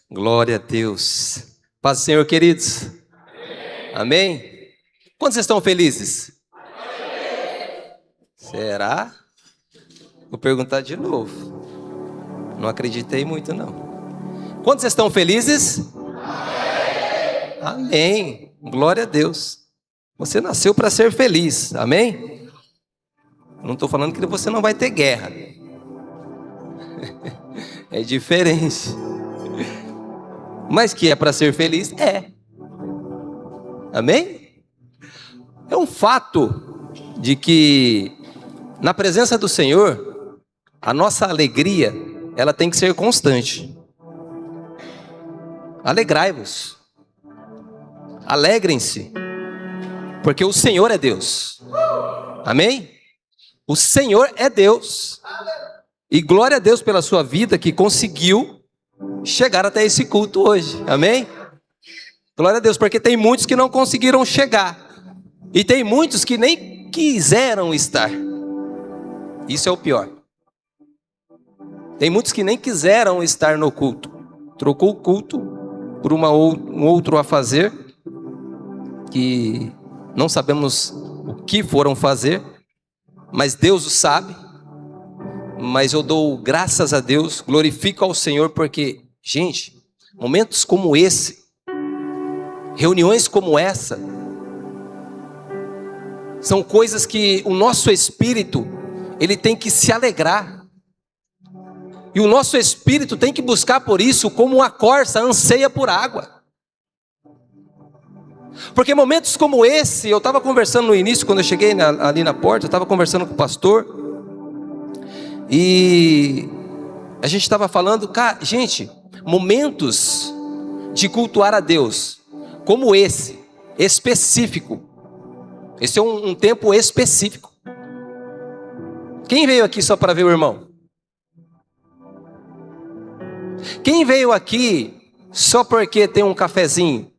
Glória a Deus. Paz do Senhor, queridos. Amém? Quantos estão felizes? Será? Vou perguntar de novo. Não acreditei muito, não. Quantos estão felizes? Amém. Glória a Deus. Você nasceu para ser feliz. Amém? Não estou falando que você não vai ter guerra. É diferente. Mas que é para ser feliz, é. Amém? É um fato de que na presença do Senhor, a nossa alegria, ela tem que ser constante. Alegrai-vos. Alegrem-se. Porque o Senhor é Deus. Amém? O Senhor é Deus. E glória a Deus pela sua vida que conseguiu chegar até esse culto hoje. Amém? Glória a Deus, porque tem muitos que não conseguiram chegar. E tem muitos que nem quiseram estar. Isso é o pior. Tem muitos que nem quiseram estar no culto. Trocou o culto por um outro a fazer, que não sabemos o que foram fazer, mas Deus o sabe. Mas eu dou graças a Deus, glorifico ao Senhor, porque, gente, momentos como esse, reuniões como essa, são coisas que o nosso espírito, ele tem que se alegrar. E o nosso espírito tem que buscar por isso, como uma corça anseia por água. Porque momentos como esse, eu estava conversando no início, quando eu cheguei ali na porta, eu estava conversando com o pastor, e a gente estava falando, cara, gente, momentos de cultuar a Deus, como esse, específico. Esse é um tempo específico. Quem veio aqui só para ver o irmão? Quem veio aqui só porque tem um cafezinho?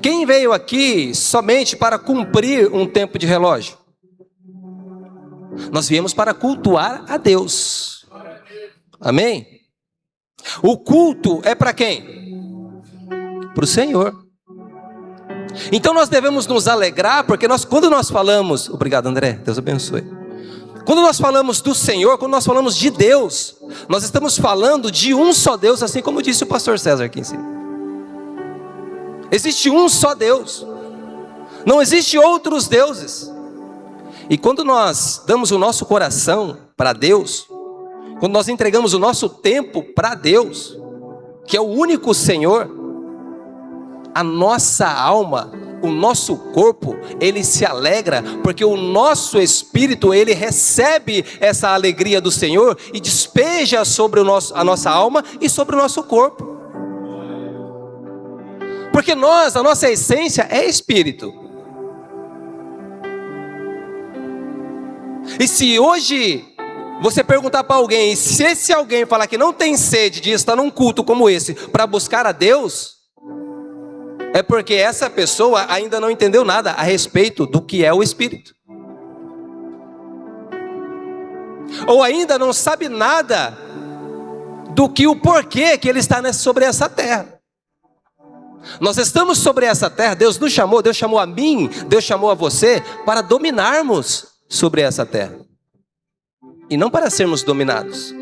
Quem veio aqui somente para cumprir um tempo de relógio? Nós viemos para cultuar a Deus. Amém? O culto é para quem? Para o Senhor. Então nós devemos nos alegrar, porque quando nós falamos... Obrigado, André, Deus abençoe. Quando nós falamos do Senhor, quando nós falamos de Deus, nós estamos falando de um só Deus, assim como disse o pastor César aqui em cima. Existe um só Deus. Não existe outros deuses. E quando nós damos o nosso coração para Deus, quando nós entregamos o nosso tempo para Deus, que é o único Senhor, a nossa alma, o nosso corpo, ele se alegra, porque o nosso espírito, ele recebe essa alegria do Senhor e despeja sobre a nossa alma e sobre o nosso corpo. Porque a nossa essência é espírito. E se hoje você perguntar para alguém, se esse alguém falar que não tem sede de estar num culto como esse para buscar a Deus, é porque essa pessoa ainda não entendeu nada a respeito do que é o Espírito. Ou ainda não sabe nada do que o porquê que ele está sobre essa terra. Nós estamos sobre essa terra, Deus nos chamou, Deus chamou a mim, Deus chamou a você para dominarmos sobre essa terra. E não para sermos dominados.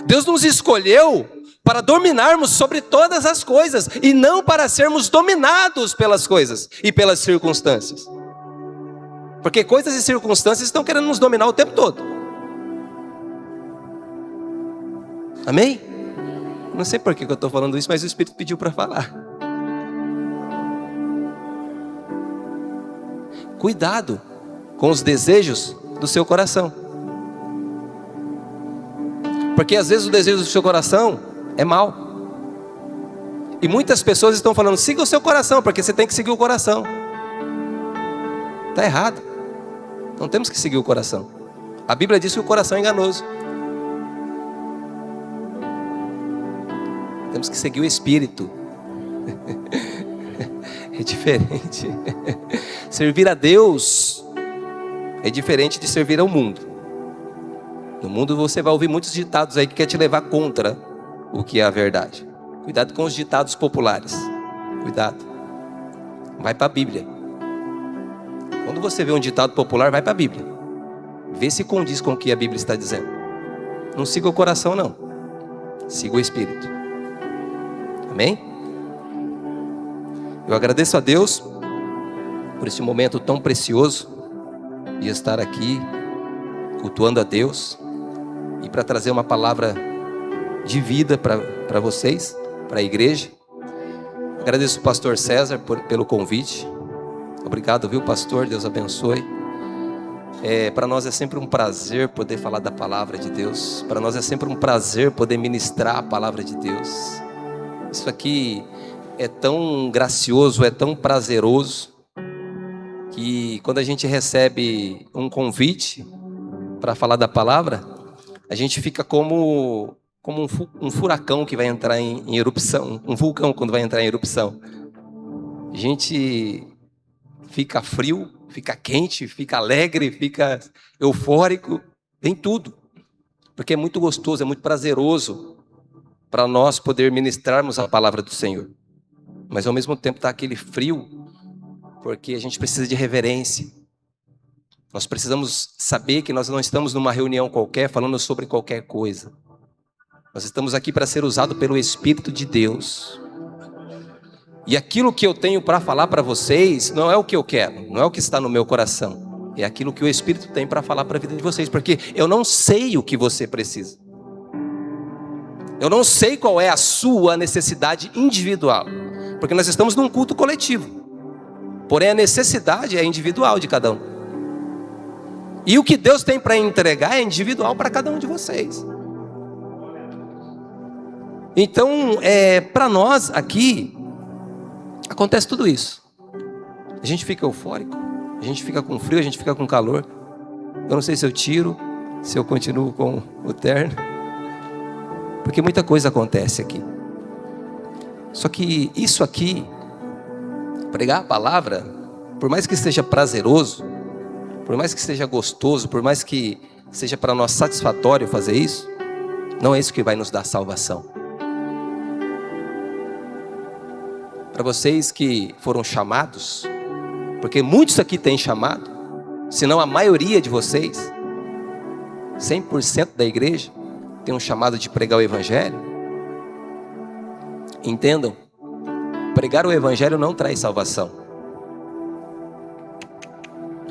Deus nos escolheu para dominarmos sobre todas as coisas, e não para sermos dominados pelas coisas e pelas circunstâncias. Porque coisas e circunstâncias estão querendo nos dominar o tempo todo. Amém? Não sei por que eu estou falando isso, mas o Espírito pediu para falar. Cuidado com os desejos do seu coração. Porque às vezes o desejo do seu coração é mau. E muitas pessoas estão falando, siga o seu coração, porque você tem que seguir o coração. Está errado. Não temos que seguir o coração. A Bíblia diz que o coração é enganoso. Temos que seguir o Espírito. É diferente. Servir a Deus é diferente de servir ao mundo. No mundo você vai ouvir muitos ditados aí que quer te levar contra o que é a verdade. Cuidado com os ditados populares. Cuidado. Vai para a Bíblia. Quando você vê um ditado popular, vai para a Bíblia. Vê se condiz com o que a Bíblia está dizendo. Não siga o coração, não. Siga o Espírito. Amém? Eu agradeço a Deus por este momento tão precioso de estar aqui cultuando a Deus e para trazer uma palavra de vida para vocês, para a igreja. Agradeço o pastor César pelo convite. Obrigado, viu, pastor? Deus abençoe. Para nós é sempre um prazer poder falar da palavra de Deus. Para nós é sempre um prazer poder ministrar a palavra de Deus. Isso aqui é tão gracioso, é tão prazeroso, que quando a gente recebe um convite para falar da palavra, a gente fica como um furacão que vai entrar em erupção, um vulcão quando vai entrar em erupção. A gente fica frio, fica quente, fica alegre, fica eufórico, tem tudo. Porque é muito gostoso, é muito prazeroso para nós poder ministrarmos a palavra do Senhor. Mas ao mesmo tempo está aquele frio, porque a gente precisa de reverência. Nós precisamos saber que nós não estamos numa reunião qualquer falando sobre qualquer coisa. Nós estamos aqui para ser usado pelo Espírito de Deus. E aquilo que eu tenho para falar para vocês não é o que eu quero, não é o que está no meu coração. É aquilo que o Espírito tem para falar para a vida de vocês, porque eu não sei o que você precisa. Eu não sei qual é a sua necessidade individual, porque nós estamos num culto coletivo. Porém, a necessidade é individual de cada um. E o que Deus tem para entregar é individual para cada um de vocês. Então, para nós aqui, acontece tudo isso. A gente fica eufórico, a gente fica com frio, a gente fica com calor. Eu não sei se eu tiro, se eu continuo com o terno, porque muita coisa acontece aqui. Só que isso aqui, pregar a palavra, por mais que seja prazeroso, por mais que seja gostoso, por mais que seja para nós satisfatório fazer isso, não é isso que vai nos dar salvação. Para vocês que foram chamados, porque muitos aqui têm chamado, se não a maioria de vocês, 100% da igreja, tem um chamado de pregar o Evangelho. Entendam, pregar o Evangelho não traz salvação.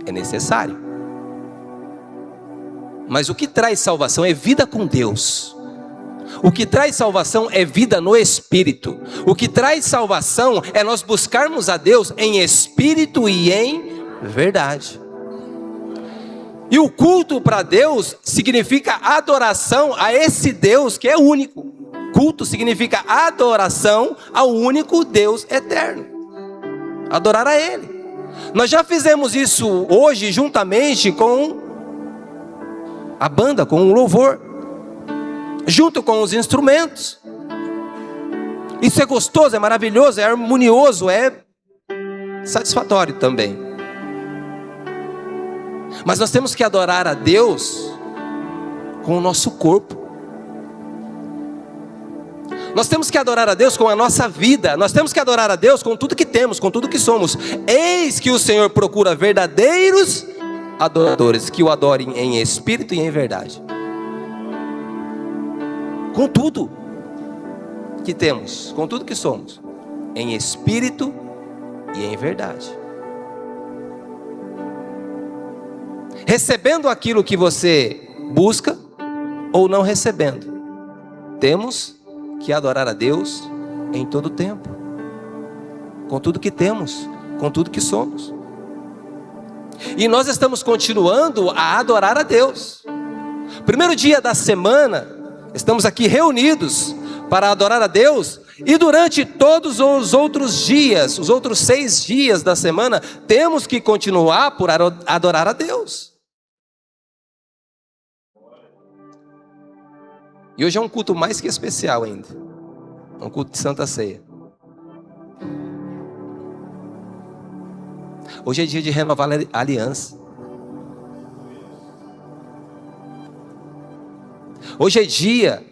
É necessário. Mas o que traz salvação é vida com Deus. O que traz salvação é vida no Espírito. O que traz salvação é nós buscarmos a Deus em espírito e em verdade. E o culto para Deus significa adoração a esse Deus que é único. Culto significa adoração ao único Deus eterno. Adorar a Ele. Nós já fizemos isso hoje juntamente com a banda, com o louvor, junto com os instrumentos. Isso é gostoso, é maravilhoso, é harmonioso, é satisfatório também. Mas nós temos que adorar a Deus com o nosso corpo. Nós temos que adorar a Deus com a nossa vida. Nós temos que adorar a Deus com tudo que temos, com tudo que somos. Eis que o Senhor procura verdadeiros adoradores, que o adorem em espírito e em verdade. Com tudo que temos, com tudo que somos, em espírito e em verdade. Recebendo aquilo que você busca ou não recebendo, temos que adorar a Deus em todo tempo, com tudo que temos, com tudo que somos. E nós estamos continuando a adorar a Deus. Primeiro dia da semana, estamos aqui reunidos para adorar a Deus. E durante todos os outros dias, os outros 6 dias da semana, temos que continuar por adorar a Deus. E hoje é um culto mais que especial ainda. É um culto de Santa Ceia. Hoje é dia de renovar a aliança. Hoje é dia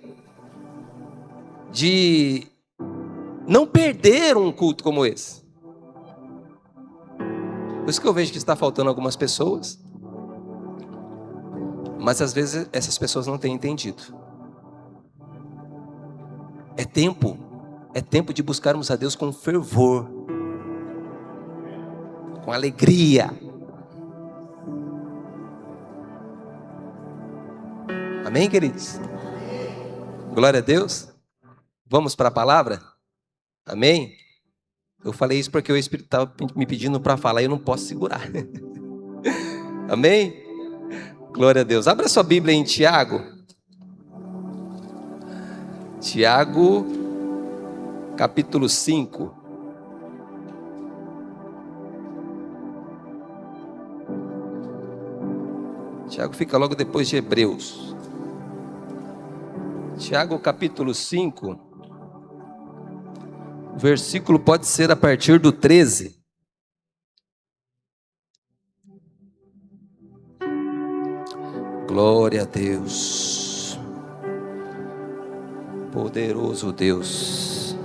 de não perder um culto como esse. Por isso que eu vejo que está faltando algumas pessoas. Mas às vezes essas pessoas não têm entendido. É tempo de buscarmos a Deus com fervor, com alegria. Amém, queridos? Glória a Deus. Vamos para a palavra? Amém? Eu falei isso porque o Espírito estava me pedindo para falar e eu não posso segurar. Amém? Glória a Deus. Abra sua Bíblia em Tiago. Tiago, capítulo 5. Tiago fica logo depois de Hebreus. Tiago, capítulo 5. O versículo pode ser a partir do 13. Glória a Deus. Poderoso Deus.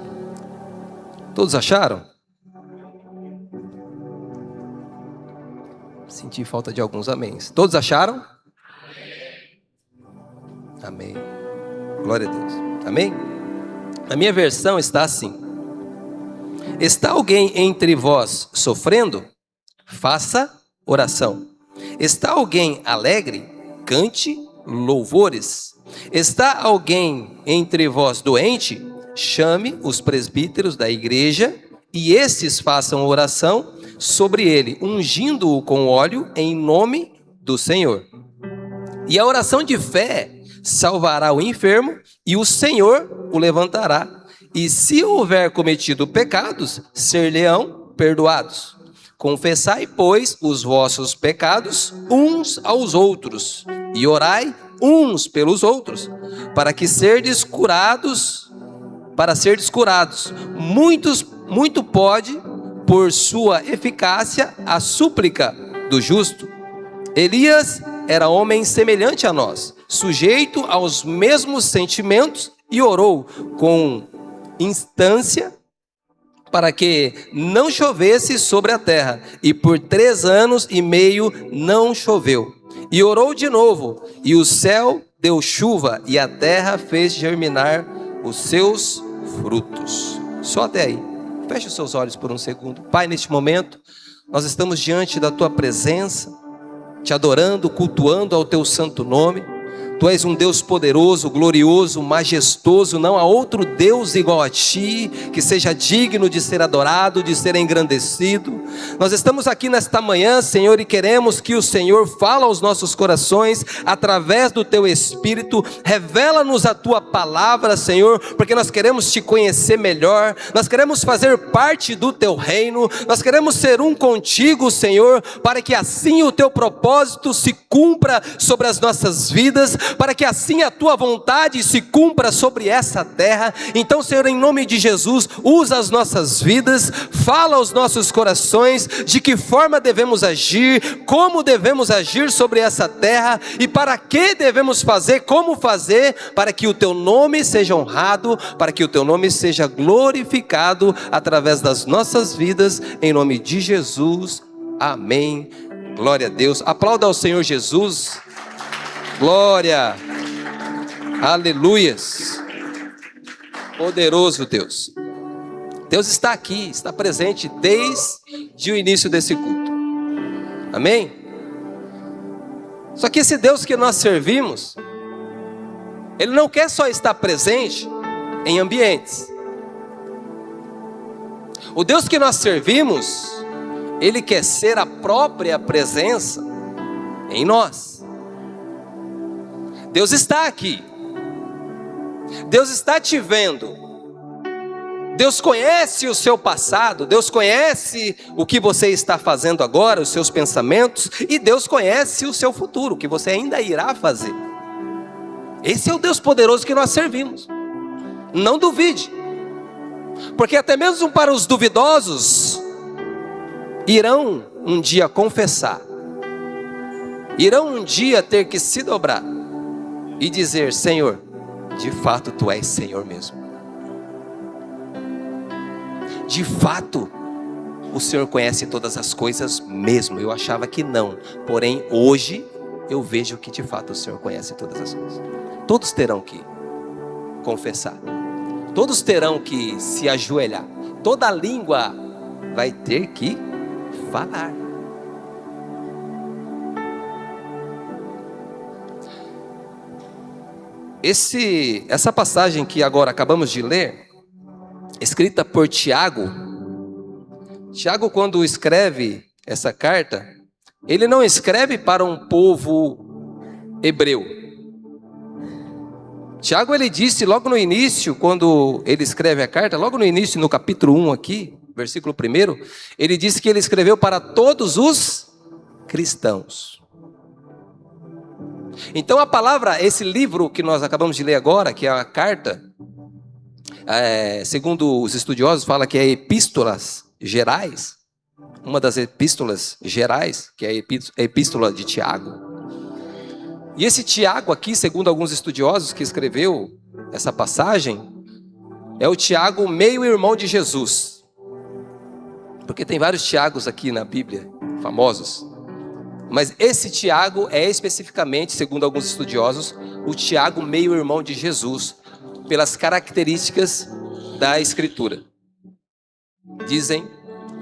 Todos acharam? Senti falta de alguns améns. Todos acharam? Amém. Glória a Deus. Amém? A minha versão está assim: está alguém entre vós sofrendo? Faça oração. Está alguém alegre? Cante louvores. Está alguém entre vós doente? Chame os presbíteros da igreja e estes façam oração sobre ele, ungindo-o com óleo em nome do Senhor. E a oração de fé salvará o enfermo e o Senhor o levantará. E se houver cometido pecados, ser-lhe-ão perdoados. Confessai, pois, os vossos pecados uns aos outros, e orai uns pelos outros, para serdes curados. Muito pode, por sua eficácia, a súplica do justo. Elias era homem semelhante a nós, sujeito aos mesmos sentimentos, e orou com instância para que não chovesse sobre a terra, e por 3 anos e meio não choveu. E orou de novo, e o céu deu chuva, e a terra fez germinar os seus frutos. Só até aí. Feche os seus olhos por um segundo. Pai, neste momento, nós estamos diante da Tua presença, te adorando, cultuando ao Teu santo nome. Tu és um Deus poderoso, glorioso, majestoso. Não há outro Deus igual a Ti, que seja digno de ser adorado, de ser engrandecido. Nós estamos aqui nesta manhã, Senhor, e queremos que o Senhor fale aos nossos corações, através do Teu Espírito. Revela-nos a Tua palavra, Senhor, porque nós queremos Te conhecer melhor. Nós queremos fazer parte do Teu reino. Nós queremos ser um contigo, Senhor, para que assim o Teu propósito se cumpra sobre as nossas vidas, para que assim a Tua vontade se cumpra sobre essa terra. Então, Senhor, em nome de Jesus, usa as nossas vidas, fala aos nossos corações de que forma devemos agir, como devemos agir sobre essa terra e para que devemos fazer, como fazer, para que o Teu nome seja honrado, para que o Teu nome seja glorificado através das nossas vidas, em nome de Jesus. Amém. Glória a Deus. Aplauda ao Senhor Jesus. Glória, aleluias, poderoso Deus. Deus está aqui, está presente desde o início desse culto, amém? Só que esse Deus que nós servimos, Ele não quer só estar presente em ambientes. O Deus que nós servimos, Ele quer ser a própria presença em nós. Deus está aqui, Deus está te vendo, Deus conhece o seu passado, Deus conhece o que você está fazendo agora, os seus pensamentos, e Deus conhece o seu futuro, o que você ainda irá fazer. Esse é o Deus poderoso que nós servimos. Não duvide, porque até mesmo para os duvidosos, irão um dia confessar, irão um dia ter que se dobrar. e dizer: Senhor, de fato tu és Senhor mesmo. De fato, o Senhor conhece todas as coisas mesmo. Eu achava que não, porém hoje eu vejo que de fato o Senhor conhece todas as coisas. Todos terão que confessar, todos terão que se ajoelhar, toda língua vai ter que falar. Essa passagem que agora acabamos de ler, escrita por Tiago, quando escreve essa carta, ele não escreve para um povo hebreu. Tiago, ele disse logo no início, quando ele escreve a carta, logo no início, no capítulo 1 aqui, versículo 1, ele disse que ele escreveu para todos os cristãos. Então a palavra, esse livro que nós acabamos de ler agora, que é a carta, segundo os estudiosos, fala que é epístolas gerais, uma das epístolas gerais, que é a epístola de Tiago. E esse Tiago aqui, segundo alguns estudiosos que escreveu essa passagem, é o Tiago, meio-irmão de Jesus. Porque tem vários Tiagos aqui na Bíblia, famosos. Mas esse Tiago é especificamente, segundo alguns estudiosos, o Tiago, meio-irmão de Jesus, pelas características da Escritura. Dizem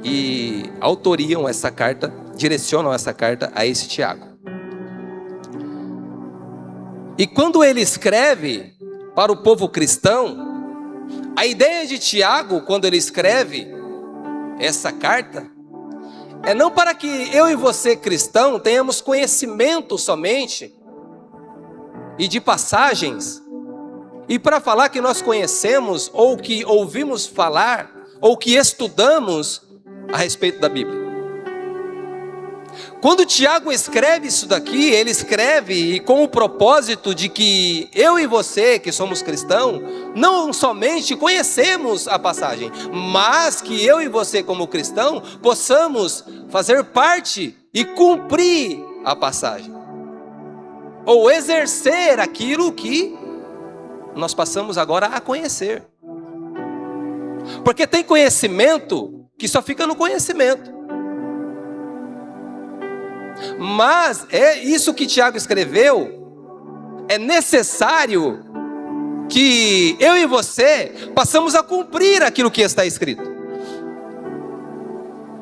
e autoriam essa carta, direcionam essa carta a esse Tiago. E quando ele escreve para o povo cristão, a ideia de Tiago, quando ele escreve essa carta, é não para que eu e você, cristão, tenhamos conhecimento somente e de passagens, e para falar que nós conhecemos, ou que ouvimos falar, ou que estudamos a respeito da Bíblia. Quando Tiago escreve isso daqui, ele escreve com o propósito de que eu e você, que somos cristãos, não somente conhecemos a passagem, mas que eu e você, como cristão, possamos fazer parte e cumprir a passagem, ou exercer aquilo que nós passamos agora a conhecer. Porque tem conhecimento que só fica no conhecimento. Mas é isso que Tiago escreveu. É necessário que eu e você passamos a cumprir aquilo que está escrito.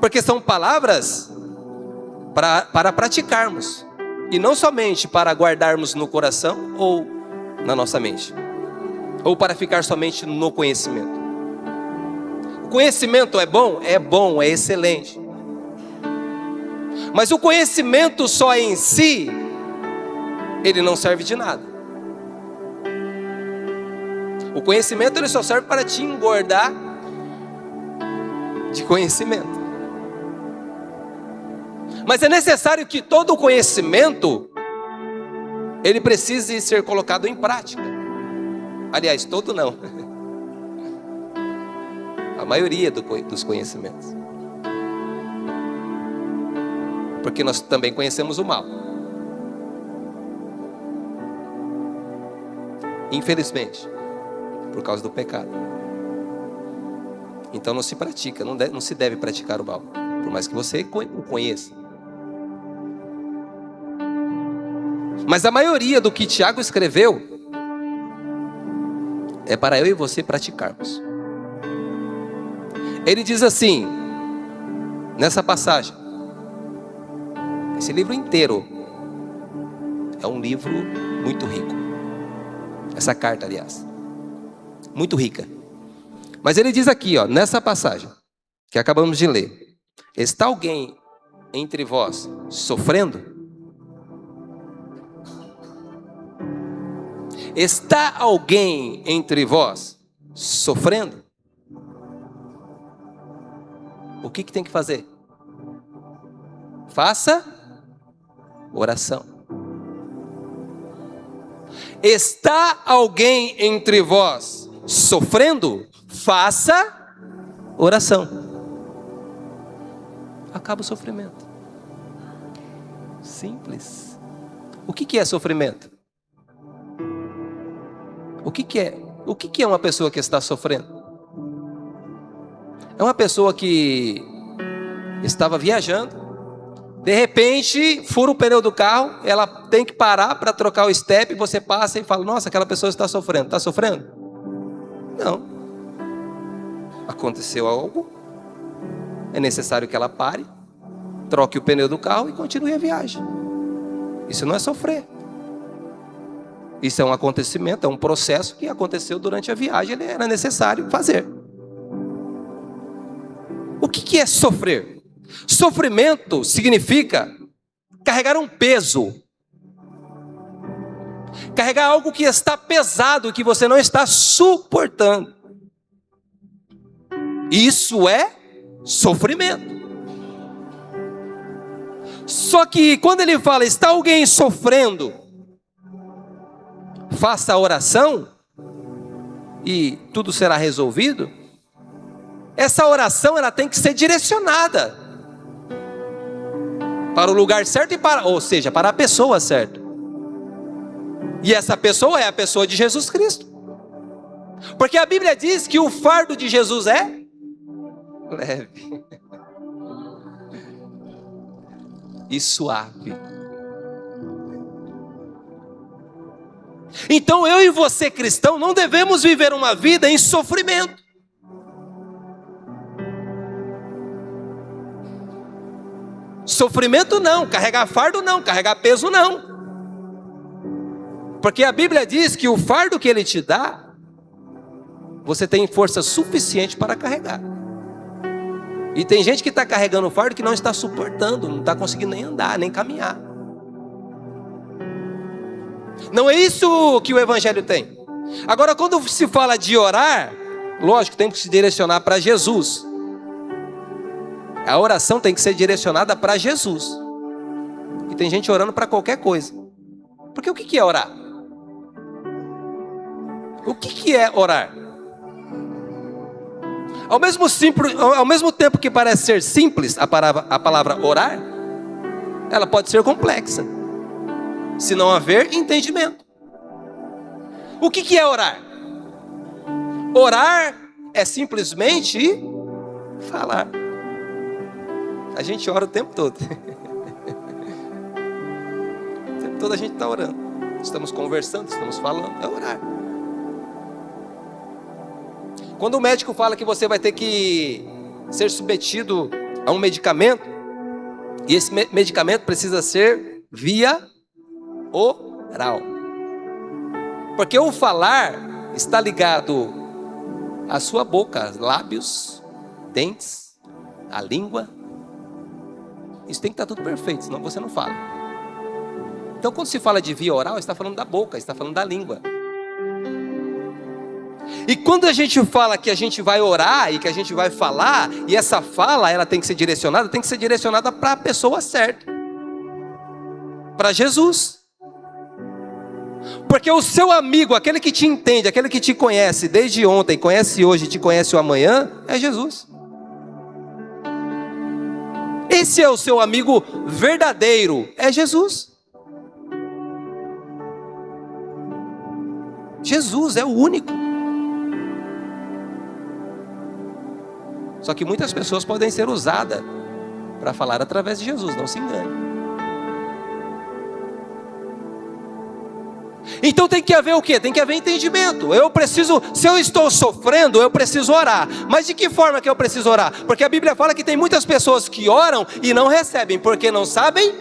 Porque são palavras para praticarmos. E não somente para guardarmos no coração ou na nossa mente. Ou para ficar somente no conhecimento. O conhecimento é bom? É bom, é excelente. Mas o conhecimento só em si, ele não serve de nada. O conhecimento ele só serve para te engordar de conhecimento. Mas é necessário que todo o conhecimento, ele precise ser colocado em prática. Aliás, todo não. A maioria dos conhecimentos. Porque nós também conhecemos o mal. Infelizmente, por causa do pecado. Então não se pratica, não se deve praticar o mal, por mais que você o conheça. Mas a maioria do que Tiago escreveu é para eu e você praticarmos. Ele diz assim, nessa passagem, esse livro inteiro é um livro muito rico. Essa carta, aliás, muito rica. Mas ele diz aqui, nessa passagem que acabamos de ler: está alguém entre vós sofrendo? Está alguém entre vós sofrendo? O que tem que fazer? Faça oração. Está alguém entre vós sofrendo? Faça oração. Acaba o sofrimento. Simples. O que é sofrimento? O que que é? O que que é uma pessoa que está sofrendo? É uma pessoa que estava viajando, de repente fura o pneu do carro, ela tem que parar para trocar o step, você passa e fala, nossa, aquela pessoa está sofrendo. Está sofrendo? Não. Aconteceu algo, é necessário que ela pare, troque o pneu do carro e continue a viagem. Isso não é sofrer. Isso é um acontecimento, é um processo que aconteceu durante a viagem, ele era necessário fazer. O que é sofrer? Sofrimento significa carregar um peso. Carregar algo que está pesado, que você não está suportando. Isso é sofrimento. Só que quando ele fala, está alguém sofrendo, faça a oração e tudo será resolvido. Essa oração ela tem que ser direcionada para o lugar certo e ou seja, para a pessoa certa. E essa pessoa é a pessoa de Jesus Cristo. Porque a Bíblia diz que o fardo de Jesus é leve e suave. Então eu e você, cristão, não devemos viver uma vida em sofrimento. Sofrimento não, carregar fardo não, carregar peso não. Porque a Bíblia diz que o fardo que Ele te dá, você tem força suficiente para carregar. E tem gente que está carregando o fardo que não está suportando, não está conseguindo nem andar, nem caminhar. Não é isso que o Evangelho tem. Agora, quando se fala de orar, lógico, tem que se direcionar para Jesus. A oração tem que ser direcionada para Jesus. E tem gente orando para qualquer coisa. Porque o que é orar? O que é orar? Ao mesmo tempo que parece ser simples a palavra orar, ela pode ser complexa, se não haver entendimento. O que é orar? Orar é simplesmente falar. A gente ora o tempo todo. O tempo todo a gente está orando. Estamos conversando, estamos falando. É orar. Quando o médico fala que você vai ter que ser submetido a um medicamento, e esse medicamento precisa ser via oral. Porque o falar está ligado à sua boca, lábios, dentes, a língua. Isso tem que estar tudo perfeito, senão você não fala. Então quando se fala de via oral, está falando da boca, está falando da língua. E quando a gente fala que a gente vai orar e que a gente vai falar, e essa fala ela tem que ser direcionada para a pessoa certa, para Jesus. Porque o seu amigo, aquele que te entende, aquele que te conhece desde ontem, conhece hoje, te conhece o amanhã, é Jesus. Esse é o seu amigo verdadeiro, é Jesus. Jesus é o único. Só que muitas pessoas podem ser usadas para falar através de Jesus, não se engane. Então tem que haver o quê? Tem que haver entendimento. Se eu estou sofrendo, eu preciso orar. Mas de que forma que eu preciso orar? Porque a Bíblia fala que tem muitas pessoas que oram e não recebem, porque não sabem.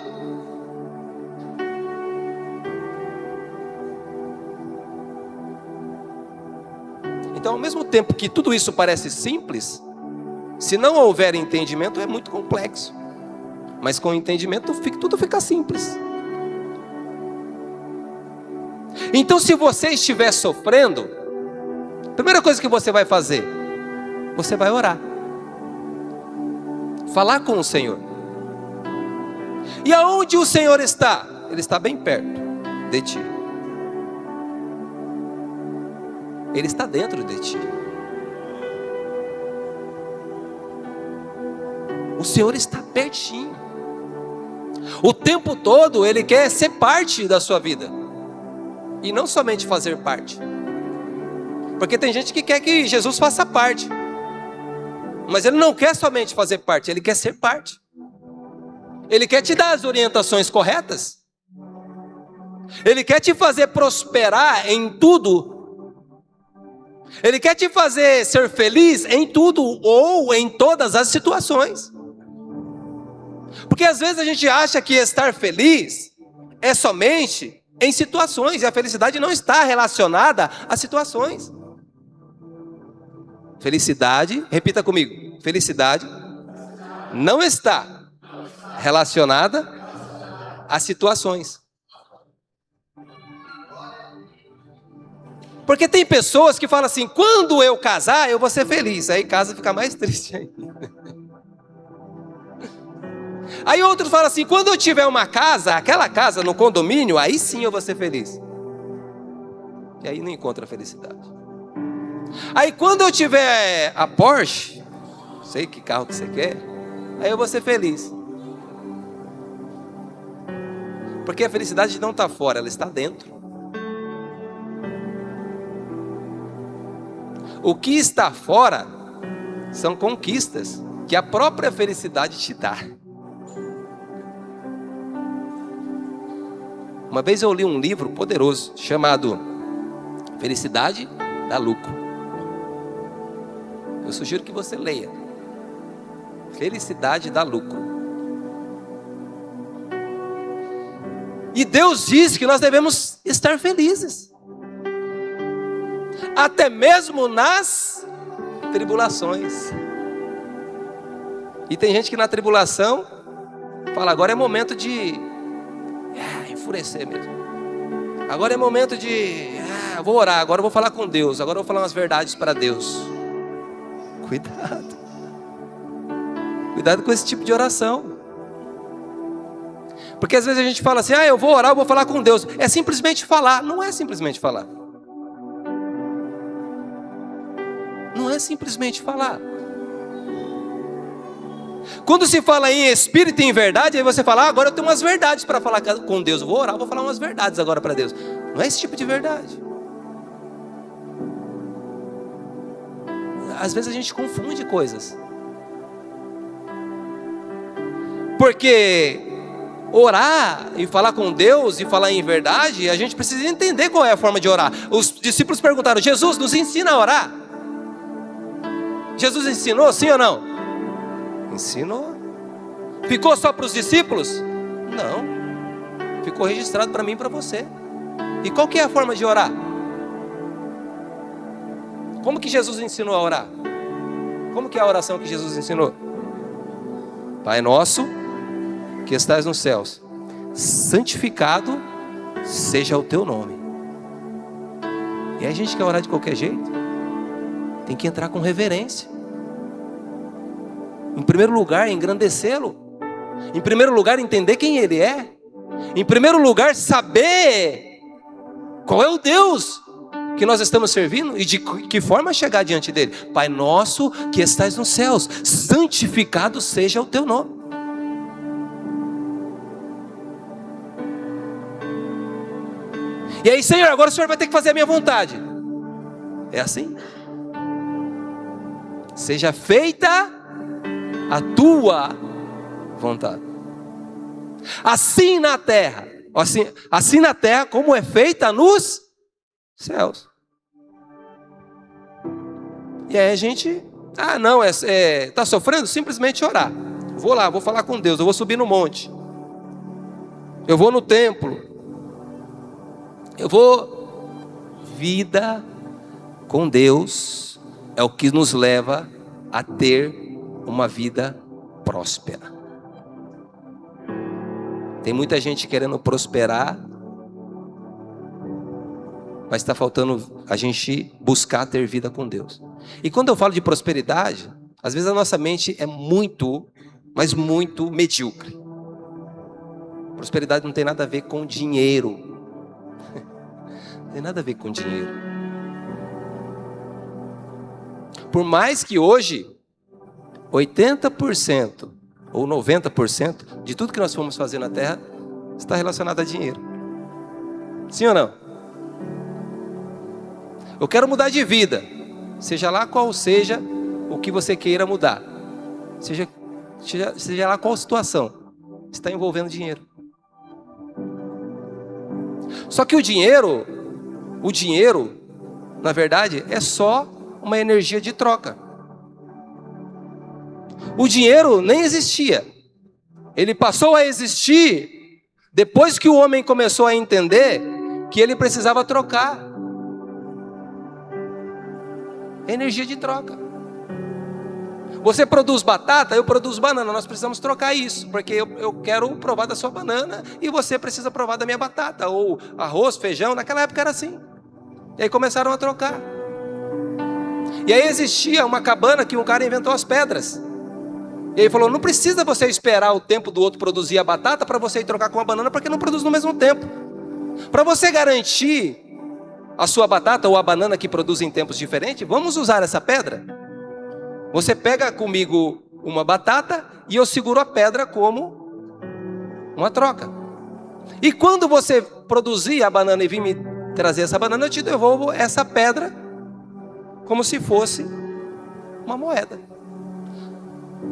Então, ao mesmo tempo que tudo isso parece simples, se não houver entendimento, é muito complexo. Mas com entendimento, tudo fica simples. Então, se você estiver sofrendo, a primeira coisa que você vai fazer, você vai orar. Falar com o Senhor. E aonde o Senhor está? Ele está bem perto de ti. Ele está dentro de ti. O Senhor está pertinho. O tempo todo Ele quer ser parte da sua vida. E não somente fazer parte. Porque tem gente que quer que Jesus faça parte. Mas ele não quer somente fazer parte, ele quer ser parte. Ele quer te dar as orientações corretas. Ele quer te fazer prosperar em tudo. Ele quer te fazer ser feliz em tudo ou em todas as situações. Porque às vezes a gente acha que estar feliz é somente em situações, e a felicidade não está relacionada a situações. Felicidade, repita comigo, felicidade não está relacionada a situações. Porque tem pessoas que falam assim, quando eu casar, eu vou ser feliz. Aí casa fica mais triste ainda. Aí outros falam assim, quando eu tiver uma casa, aquela casa no condomínio, aí sim eu vou ser feliz. E aí não encontra felicidade. Aí quando eu tiver a Porsche, sei que carro que você quer, aí eu vou ser feliz. Porque a felicidade não está fora, ela está dentro. O que está fora são conquistas que a própria felicidade te dá. Uma vez eu li um livro poderoso chamado Felicidade dá Lucro. Eu sugiro que você leia. Felicidade dá lucro. E Deus diz que nós devemos estar felizes. Até mesmo nas tribulações. E tem gente que na tribulação fala, agora é momento de enfurecer mesmo. Agora é momento de vou orar, agora eu vou falar com Deus, agora eu vou falar umas verdades para Deus. Cuidado. Cuidado com esse tipo de oração. Porque às vezes a gente fala assim, eu vou orar, eu vou falar com Deus. É simplesmente falar. Não é simplesmente falar. Não é simplesmente falar. Quando se fala em espírito e em verdade, aí você fala, agora eu tenho umas verdades para falar com Deus. Eu vou orar, eu vou falar umas verdades agora para Deus. Não é esse tipo de verdade. Às vezes a gente confunde coisas. Porque orar e falar com Deus e falar em verdade, a gente precisa entender qual é a forma de orar. Os discípulos perguntaram, Jesus, nos ensina a orar. Jesus ensinou, sim ou não? Ensinou. Ficou só para os discípulos? Não. Ficou registrado para mim e para você. E qual que é a forma de orar? Como que Jesus ensinou a orar? Como que é a oração que Jesus ensinou? Pai nosso, que estás nos céus, santificado seja o teu nome. E aí a gente quer orar de qualquer jeito? Tem que entrar com reverência. Em primeiro lugar, engrandecê-lo. Em primeiro lugar, entender quem Ele é. Em primeiro lugar, saber qual é o Deus que nós estamos servindo e de que forma chegar diante dele. Pai nosso que estás nos céus, santificado seja o teu nome. E aí, Senhor, agora o Senhor vai ter que fazer a minha vontade. É assim? Seja feita a tua vontade. Assim na terra. Assim na terra como é feita nos céus. E aí a gente, está sofrendo? Simplesmente orar. Vou lá, vou falar com Deus, eu vou subir no monte. Eu vou no templo. Eu vou. Vida com Deus é o que nos leva a ter uma vida próspera. Tem muita gente querendo prosperar, mas está faltando a gente buscar ter vida com Deus. E quando eu falo de prosperidade, às vezes a nossa mente é muito, mas muito medíocre. Prosperidade não tem nada a ver com dinheiro. Não tem nada a ver com dinheiro. Por mais que hoje 80% ou 90% de tudo que nós vamos fazer na terra está relacionado a dinheiro. Sim ou não? Eu quero mudar de vida. Seja lá qual seja o que você queira mudar. Seja lá qual situação. Está envolvendo dinheiro. Só que o dinheiro, na verdade, é só uma energia de troca. O dinheiro nem existia. Ele passou a existir depois que o homem começou a entender que ele precisava trocar. Energia de troca. Você produz batata, eu produzo banana. Nós precisamos trocar isso, porque eu quero provar da sua banana e você precisa provar da minha batata. Ou arroz, feijão, naquela época era assim. E aí começaram a trocar. E aí existia uma cabana que um cara inventou as pedras. E ele falou, não precisa você esperar o tempo do outro produzir a batata para você ir trocar com a banana, porque não produz no mesmo tempo. Para você garantir a sua batata ou a banana que produz em tempos diferentes, vamos usar essa pedra. Você pega comigo uma batata e eu seguro a pedra como uma troca. E quando você produzir a banana e vir me trazer essa banana, eu te devolvo essa pedra como se fosse uma moeda.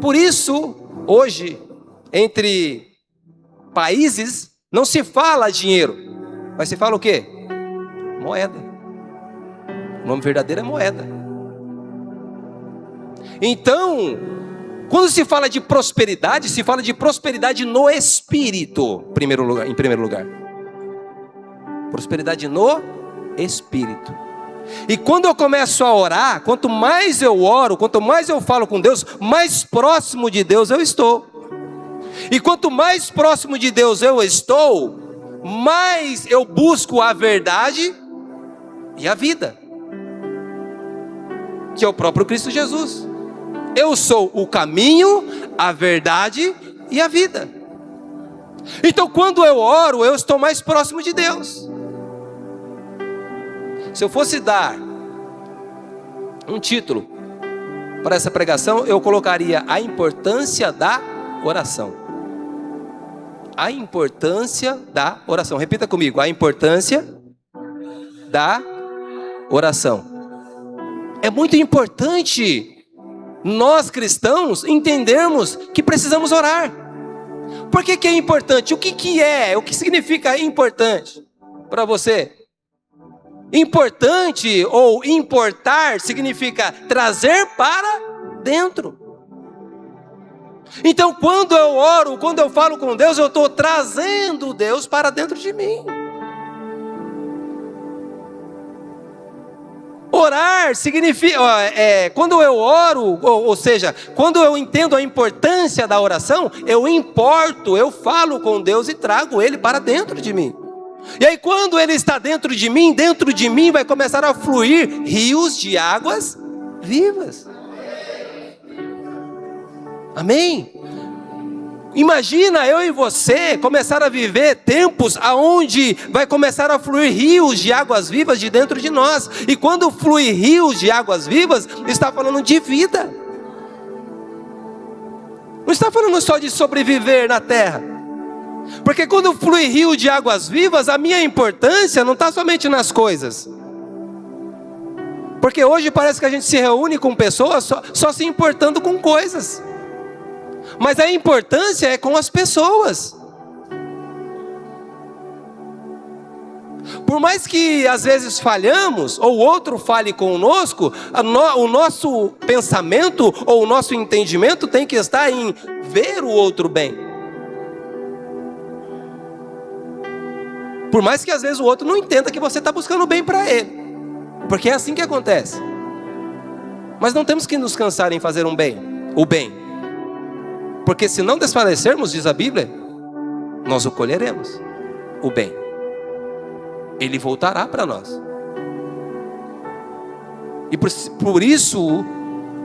Por isso, hoje, entre países, não se fala dinheiro, mas se fala o quê? Moeda. O nome verdadeiro é moeda. Então, quando se fala de prosperidade, se fala de prosperidade no espírito, em primeiro lugar. Prosperidade no espírito. E quando eu começo a orar, quanto mais eu oro, quanto mais eu falo com Deus, mais próximo de Deus eu estou. E quanto mais próximo de Deus eu estou, mais eu busco a verdade e a vida, que é o próprio Cristo Jesus. Eu sou o caminho, a verdade e a vida. Então quando eu oro, eu estou mais próximo de Deus. Se eu fosse dar um título para essa pregação, eu colocaria a importância da oração. A importância da oração. Repita comigo, a importância da oração. É muito importante nós cristãos entendermos que precisamos orar. Por que é importante? O que é? O que significa importante para você? Importante ou importar significa trazer para dentro. Então quando eu oro, quando eu falo com Deus, eu estou trazendo Deus para dentro de mim. Orar significa, quando eu oro, ou seja, quando eu entendo a importância da oração, eu falo com Deus e trago Ele para dentro de mim. E aí quando Ele está dentro de mim vai começar a fluir rios de águas vivas. Amém? Imagina eu e você começar a viver tempos aonde vai começar a fluir rios de águas vivas de dentro de nós. E quando flui rios de águas vivas, está falando de vida. Não está falando só de sobreviver na terra. Porque quando flui rio de águas vivas, a minha importância não está somente nas coisas. Porque hoje parece que a gente se reúne com pessoas só se importando com coisas. Mas a importância é com as pessoas. Por mais que às vezes falhamos, ou o outro fale conosco, o nosso pensamento ou o nosso entendimento tem que estar em ver o outro bem. Por mais que às vezes o outro não entenda que você está buscando o bem para ele. Porque é assim que acontece. Mas não temos que nos cansar em fazer o bem. Porque se não desfalecermos, diz a Bíblia, nós o colheremos, o bem. Ele voltará para nós. E por isso,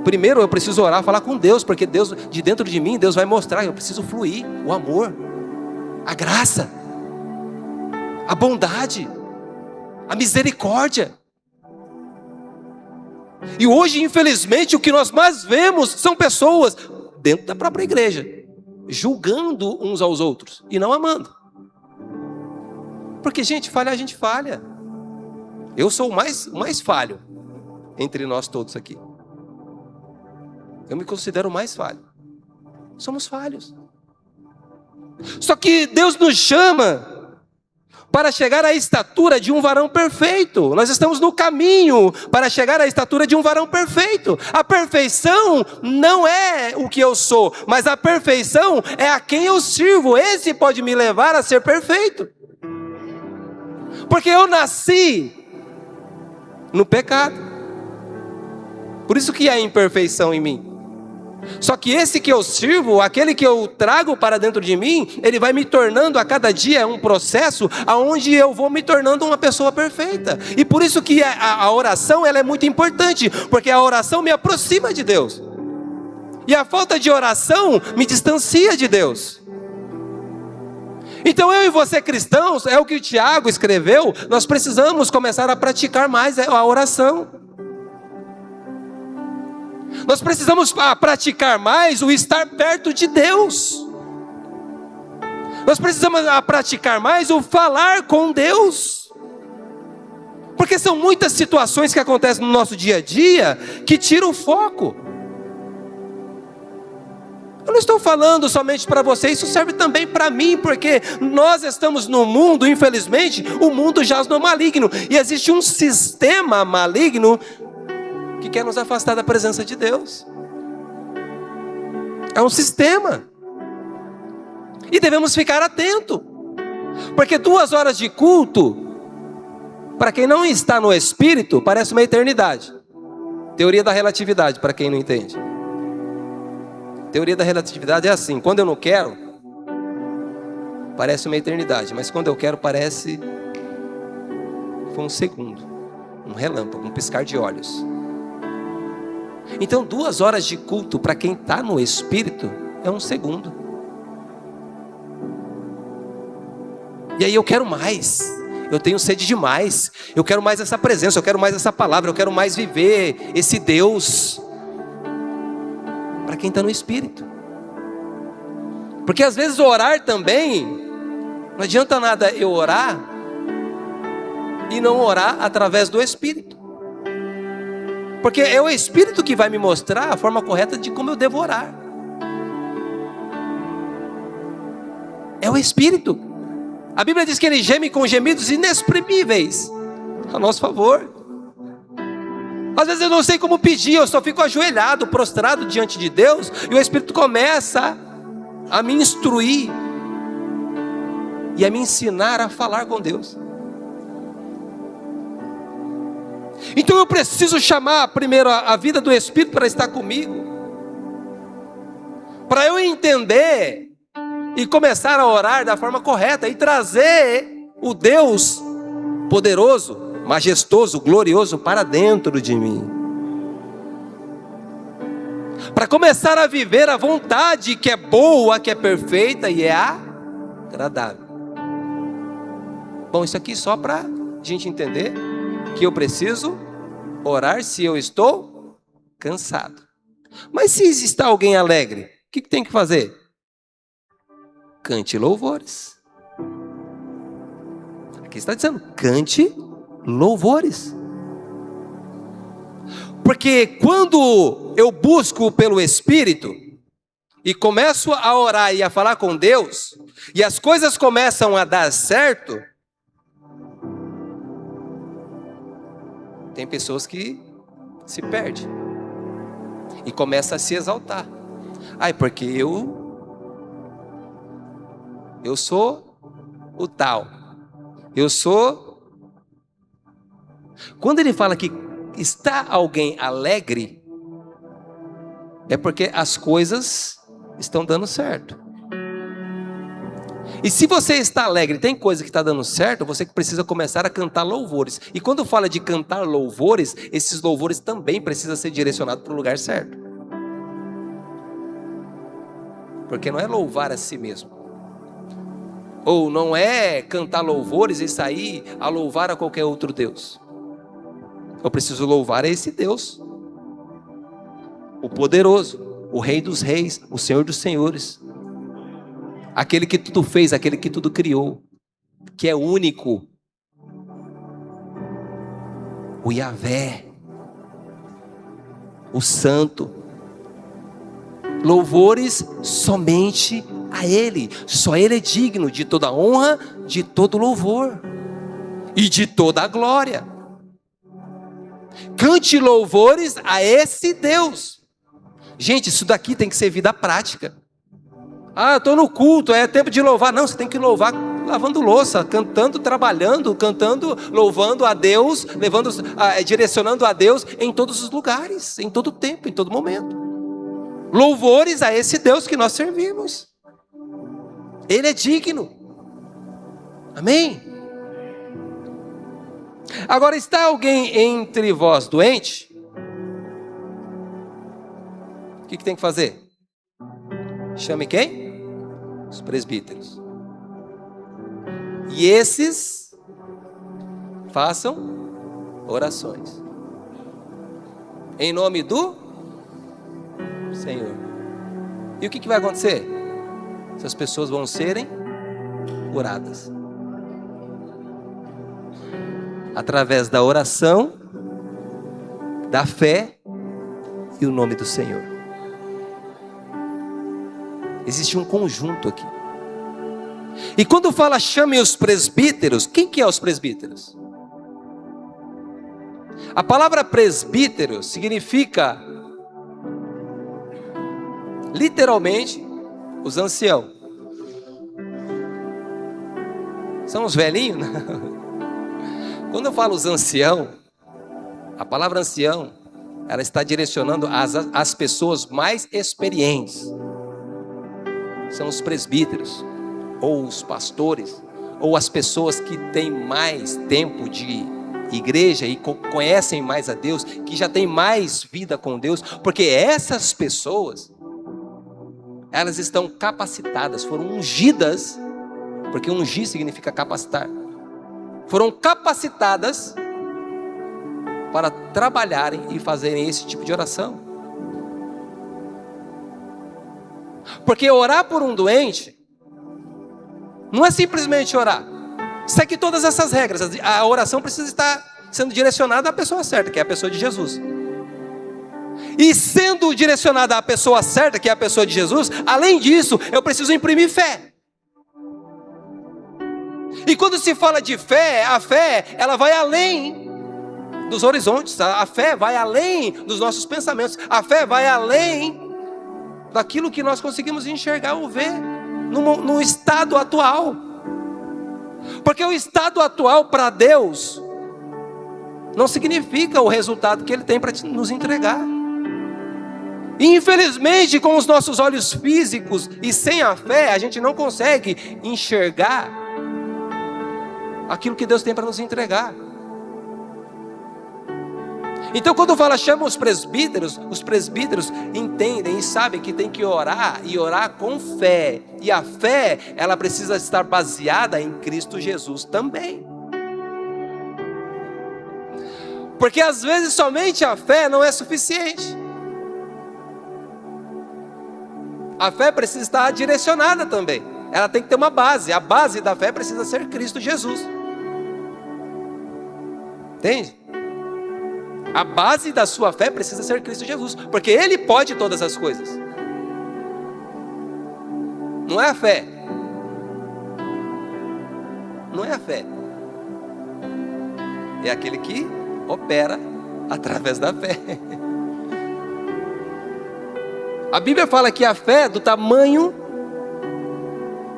primeiro eu preciso orar, falar com Deus, porque Deus, de dentro de mim, Deus vai mostrar, eu preciso fluir o amor, a graça, a bondade, a misericórdia. E hoje, infelizmente, o que nós mais vemos são pessoas dentro da própria igreja, julgando uns aos outros e não amando. Porque, gente, falha, a gente falha. Eu sou o mais falho entre nós todos aqui. Eu me considero o mais falho. Somos falhos. Só que Deus nos chama para chegar à estatura de um varão perfeito. Nós estamos no caminho para chegar à estatura de um varão perfeito. A perfeição não é o que eu sou, mas a perfeição é a quem eu sirvo. Esse pode me levar a ser perfeito. Porque eu nasci no pecado. Por isso que há imperfeição em mim. Só que esse que eu sirvo, aquele que eu trago para dentro de mim, ele vai me tornando a cada dia um processo aonde eu vou me tornando uma pessoa perfeita. E por isso que a oração ela é muito importante, porque a oração me aproxima de Deus. E a falta de oração me distancia de Deus. Então eu e você cristãos, é o que o Tiago escreveu, nós precisamos começar a praticar mais a oração. Nós precisamos praticar mais o estar perto de Deus. Nós precisamos praticar mais o falar com Deus. Porque são muitas situações que acontecem no nosso dia a dia que tiram o foco. Eu não estou falando somente para você, isso serve também para mim, porque nós estamos no mundo, infelizmente, o mundo jaz no maligno. E existe um sistema maligno que quer nos afastar da presença de Deus. É um sistema. E devemos ficar atentos. Porque 2 horas de culto, para quem não está no Espírito, parece uma eternidade. Teoria da relatividade, para quem não entende. Teoria da relatividade é assim: quando eu não quero, parece uma eternidade. Mas quando eu quero, parece foi um segundo, um relâmpago, um piscar de olhos. Então 2 horas de culto para quem está no Espírito é um segundo. E aí eu quero mais, eu tenho sede de mais, eu quero mais essa presença, eu quero mais essa palavra, eu quero mais viver esse Deus. Para quem está no Espírito. Porque às vezes orar também, não adianta nada eu orar e não orar através do Espírito. Porque é o Espírito que vai me mostrar a forma correta de como eu devo orar. É o Espírito. A Bíblia diz que ele geme com gemidos inexprimíveis a nosso favor. Às vezes eu não sei como pedir, eu só fico ajoelhado, prostrado diante de Deus, e o Espírito começa a me instruir e a me ensinar a falar com Deus. Então eu preciso chamar primeiro a vida do Espírito para estar comigo, para eu entender e começar a orar da forma correta e trazer o Deus poderoso, majestoso, glorioso para dentro de mim. Para começar a viver a vontade que é boa, que é perfeita e é agradável. Bom, isso aqui só para a gente entender que eu preciso orar se eu estou cansado. Mas se está alguém alegre, o que tem que fazer? Cante louvores. Aqui está dizendo, cante louvores. Porque quando eu busco pelo Espírito e começo a orar e a falar com Deus, e as coisas começam a dar certo, tem pessoas que se perdem e começam a se exaltar. Ai, porque eu sou o tal. Eu sou. Quando ele fala que está alguém alegre, é porque as coisas estão dando certo. E se você está alegre, tem coisa que está dando certo, você precisa começar a cantar louvores. E quando fala de cantar louvores, esses louvores também precisam ser direcionados para o lugar certo. Porque não é louvar a si mesmo. Ou não é cantar louvores e sair a louvar a qualquer outro Deus. Eu preciso louvar a esse Deus, o poderoso, o Rei dos Reis, o Senhor dos Senhores. Aquele que tudo fez, aquele que tudo criou, que é único. o Yahvé, o Santo. Louvores somente a Ele. Só Ele é digno de toda honra, de todo louvor e de toda a glória. Cante louvores a esse Deus. Gente, isso daqui tem que ser vida prática. Ah, estou no culto, é tempo de louvar. Não, você tem que louvar lavando louça, cantando, trabalhando, cantando, louvando a Deus, direcionando a Deus em todos os lugares, em todo tempo, em todo momento. Louvores a esse Deus que nós servimos. Ele é digno. Amém? Agora, está alguém entre vós doente? O que tem que fazer? Chame quem? Os presbíteros. E esses façam orações em nome do Senhor. E o que vai acontecer? Essas pessoas vão serem curadas através da oração, da fé e o nome do Senhor. Existe um conjunto aqui. E quando fala chame os presbíteros, quem que é os presbíteros? A palavra presbítero significa, literalmente, os anciãos. São os velhinhos? Não. Quando eu falo os anciãos, a palavra ancião, ela está direcionando as pessoas mais experientes. São os presbíteros, ou os pastores, ou as pessoas que têm mais tempo de igreja e conhecem mais a Deus, que já têm mais vida com Deus, porque essas pessoas, elas estão capacitadas, foram ungidas, porque ungir significa capacitar. Foram capacitadas para trabalharem e fazerem esse tipo de oração. Porque orar por um doente não é simplesmente orar. Segue todas essas regras. A oração precisa estar sendo direcionada à pessoa certa, que é a pessoa de Jesus. E sendo direcionada à pessoa certa, que é a pessoa de Jesus, além disso, eu preciso imprimir fé. E quando se fala de fé, a fé, ela vai além dos horizontes. A fé vai além dos nossos pensamentos. A fé vai além daquilo que nós conseguimos enxergar ou ver no estado atual. Porque o estado atual para Deus não significa o resultado que Ele tem para nos entregar. E infelizmente, com os nossos olhos físicos e sem a fé, a gente não consegue enxergar aquilo que Deus tem para nos entregar. Então, quando fala chama os presbíteros entendem e sabem que tem que orar, e orar com fé. E a fé, ela precisa estar baseada em Cristo Jesus também. Porque às vezes somente a fé não é suficiente. A fé precisa estar direcionada também. Ela tem que ter uma base. A base da fé precisa ser Cristo Jesus. Entende? A base da sua fé precisa ser Cristo Jesus, porque Ele pode todas as coisas. Não é a fé. Não é a fé. É aquele que opera através da fé. A Bíblia fala que a fé é do tamanho,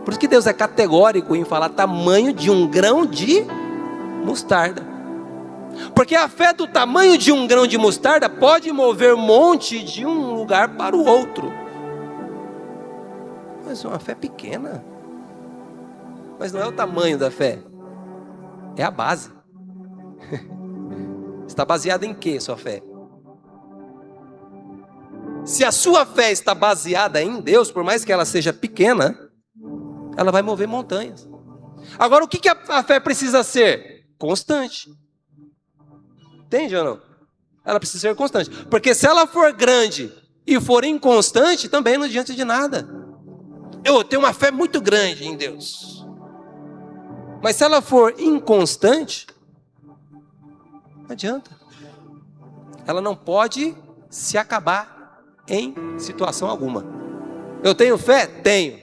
por isso que Deus é categórico em falar tamanho de um grão de mostarda. Porque a fé do tamanho de um grão de mostarda pode mover monte de um lugar para o outro. Mas uma fé pequena. Mas não é o tamanho da fé, é a base. Está baseada em quê sua fé? Se a sua fé está baseada em Deus, por mais que ela seja pequena, ela vai mover montanhas. Agora, o que a fé precisa ser? Constante. Entende ou não? Ela precisa ser constante. Porque se ela for grande e for inconstante, também não adianta de nada. Eu tenho uma fé muito grande em Deus. Mas se ela for inconstante, não adianta. ela não pode se acabar em situação alguma. Eu tenho fé? Tenho.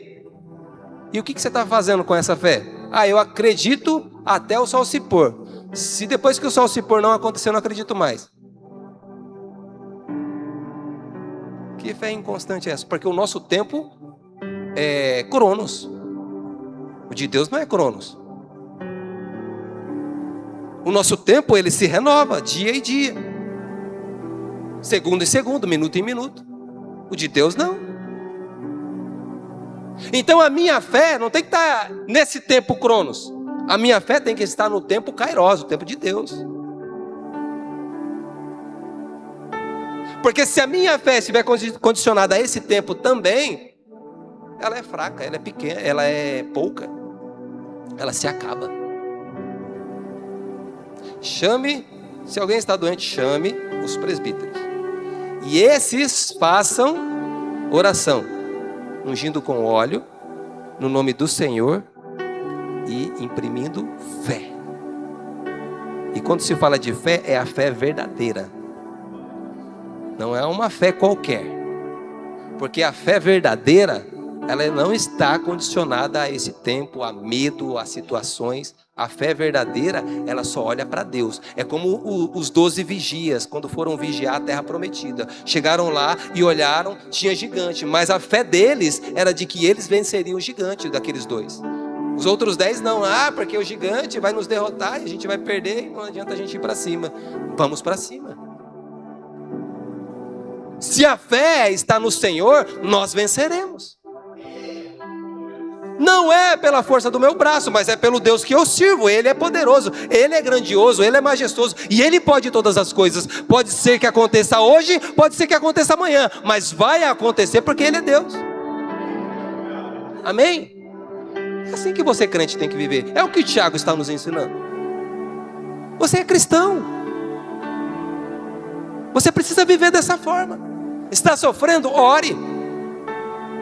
E o que você está fazendo com essa fé? Eu acredito até o sol se pôr. Se depois que o sol se pôr não acontecer, eu não acredito mais. Que fé inconstante é essa? Porque o nosso tempo é cronos. O de Deus não é cronos. O nosso tempo, ele se renova dia e dia. Segundo em segundo, minuto em minuto. O de Deus não. Então a minha fé não tem que estar nesse tempo cronos. A minha fé tem que estar no tempo kairos, o tempo de Deus. Porque se a minha fé estiver condicionada a esse tempo também, ela é fraca, ela é pequena, ela é pouca. Ela se acaba. Chame, se alguém está doente, chame os presbíteros. E esses façam oração, ungindo com óleo, no nome do Senhor e imprimindo fé. E quando se fala de fé, é a fé verdadeira. Não é uma fé qualquer. Porque a fé verdadeira, ela não está condicionada a esse tempo, a medo, a situações. A fé verdadeira, ela só olha para Deus. É como os 12 vigias, quando foram vigiar a terra prometida. Chegaram lá e olharam, tinha gigante. Mas a fé deles era de que eles venceriam o gigante daqueles 2. Os outros 10 não. Porque o gigante vai nos derrotar e a gente vai perder e não adianta a gente ir para cima. Vamos para cima. Se a fé está no Senhor, nós venceremos. Não é pela força do meu braço, mas é pelo Deus que eu sirvo. Ele é poderoso, Ele é grandioso, Ele é majestoso. E Ele pode todas as coisas. Pode ser que aconteça hoje, pode ser que aconteça amanhã. Mas vai acontecer porque Ele é Deus. Amém? É assim que você, crente, tem que viver. É o que o Tiago está nos ensinando. Você é cristão. Você precisa viver dessa forma. Está sofrendo? Ore.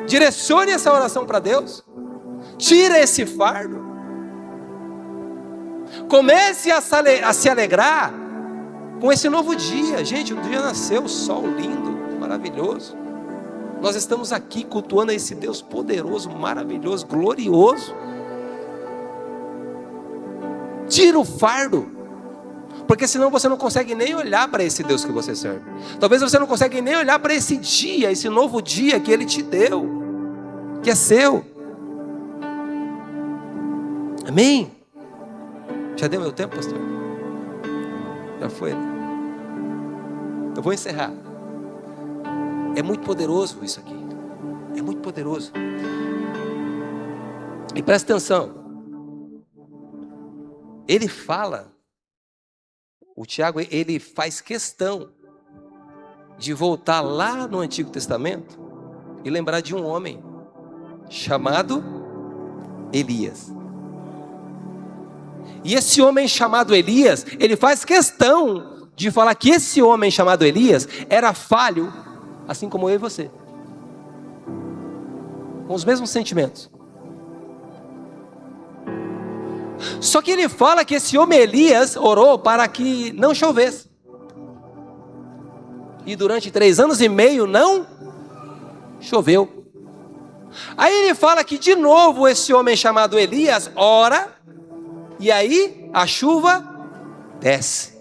Direcione essa oração para Deus. Tira esse fardo. Comece a se alegrar com esse novo dia. Gente, o dia nasceu, o sol lindo, maravilhoso. Nós estamos aqui cultuando a esse Deus poderoso, maravilhoso, glorioso. Tira o fardo. Porque senão você não consegue nem olhar para esse Deus que você serve. Talvez você não consegue nem olhar para esse dia, esse novo dia que Ele te deu, que é seu. Amém? Já deu meu tempo, pastor? Já foi? Eu vou encerrar. É muito poderoso isso aqui. É muito poderoso. E presta atenção. Ele fala, o Tiago, ele faz questão de voltar lá no Antigo Testamento e lembrar de um homem chamado Elias. E esse homem chamado Elias, ele faz questão de falar que esse homem chamado Elias era falho, assim como eu e você, com os mesmos sentimentos. Só que ele fala que esse homem Elias orou para que não chovesse. E durante 3 anos e meio não choveu. Aí ele fala que de novo esse homem chamado Elias ora, e aí a chuva desce.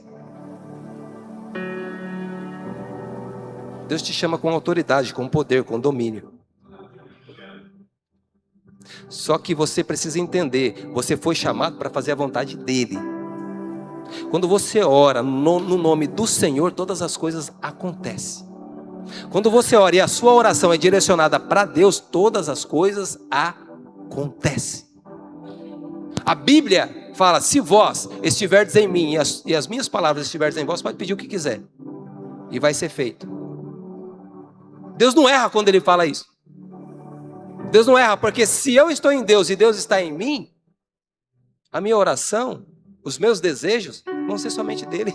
Deus te chama com autoridade, com poder, com domínio. Só que você precisa entender, você foi chamado para fazer a vontade dEle. Quando você ora no nome do Senhor, todas as coisas acontecem. Quando você ora e a sua oração é direcionada para Deus, todas as coisas acontecem. A Bíblia fala, se vós estiverdes em mim e as minhas palavras estiverdes em vós, pode pedir o que quiser. E vai ser feito. Deus não erra quando Ele fala isso. Deus não erra, porque se eu estou em Deus e Deus está em mim, a minha oração, os meus desejos, vão ser somente dEle.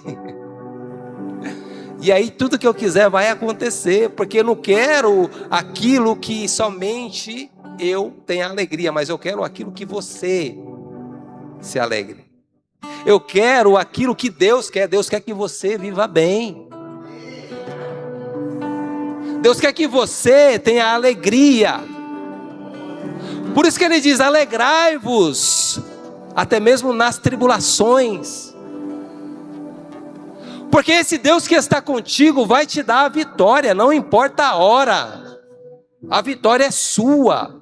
E aí tudo que eu quiser vai acontecer, porque eu não quero aquilo que somente eu tenha alegria, mas eu quero aquilo que você se alegre. Eu quero aquilo que Deus quer que você viva bem. Deus quer que você tenha alegria. Por isso que ele diz: alegrai-vos, até mesmo nas tribulações. Porque esse Deus que está contigo vai te dar a vitória, não importa a hora. A vitória é sua.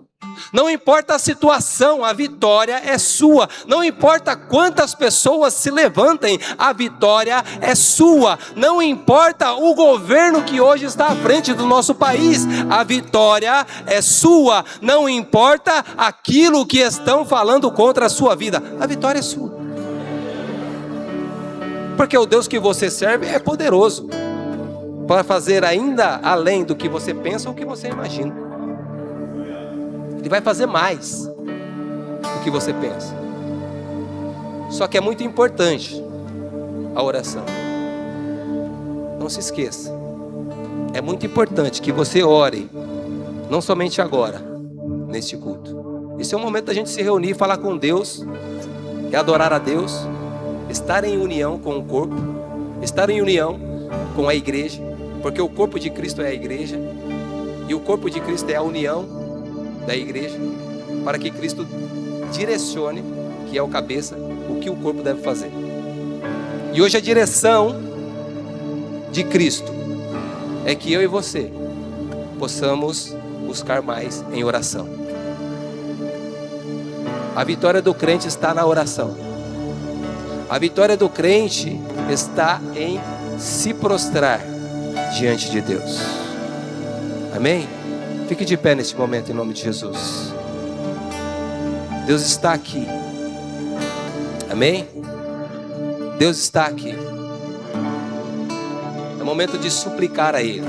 Não importa a situação, a vitória é sua. Não importa quantas pessoas se levantem, a vitória é sua. Não importa o governo que hoje está à frente do nosso país, a vitória é sua. Não importa aquilo que estão falando contra a sua vida, a vitória é sua. Porque o Deus que você serve é poderoso para fazer ainda além do que você pensa ou que você imagina. Ele vai fazer mais do que você pensa. Só que é muito importante a oração. Não se esqueça. É muito importante que você ore, não somente agora, neste culto. Esse é o momento da gente se reunir, falar com Deus, e adorar a Deus, estar em união com o corpo, estar em união com a igreja, porque o corpo de Cristo é a igreja, e o corpo de Cristo é a união da igreja, para que Cristo direcione, que é o cabeça, o que o corpo deve fazer. E hoje a direção de Cristo é que eu e você possamos buscar mais em oração. A vitória do crente está na oração. A vitória do crente está em se prostrar diante de Deus. Amém? Fique de pé neste momento em nome de Jesus. Deus está aqui. Amém? Deus está aqui. É momento de suplicar a Ele.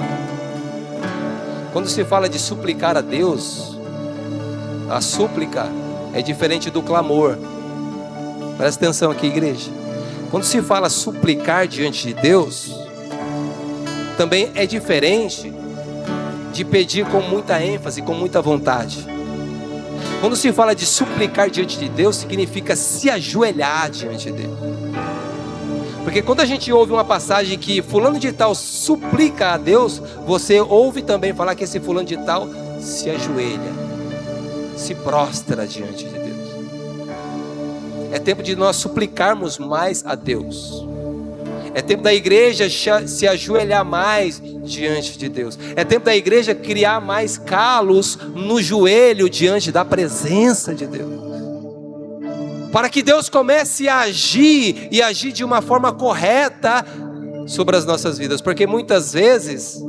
Quando se fala de suplicar a Deus, a súplica é diferente do clamor. Presta atenção aqui, igreja. Quando se fala suplicar diante de Deus, também é diferente de pedir com muita ênfase, com muita vontade. Quando se fala de suplicar diante de Deus, significa se ajoelhar diante dele. Porque quando a gente ouve uma passagem que fulano de tal suplica a Deus, você ouve também falar que esse fulano de tal se ajoelha, se prostra diante de Deus. É tempo de nós suplicarmos mais a Deus. É tempo da igreja se ajoelhar mais diante de Deus. É tempo da igreja criar mais calos no joelho diante da presença de Deus. Para que Deus comece a agir e agir de uma forma correta sobre as nossas vidas. Porque muitas vezes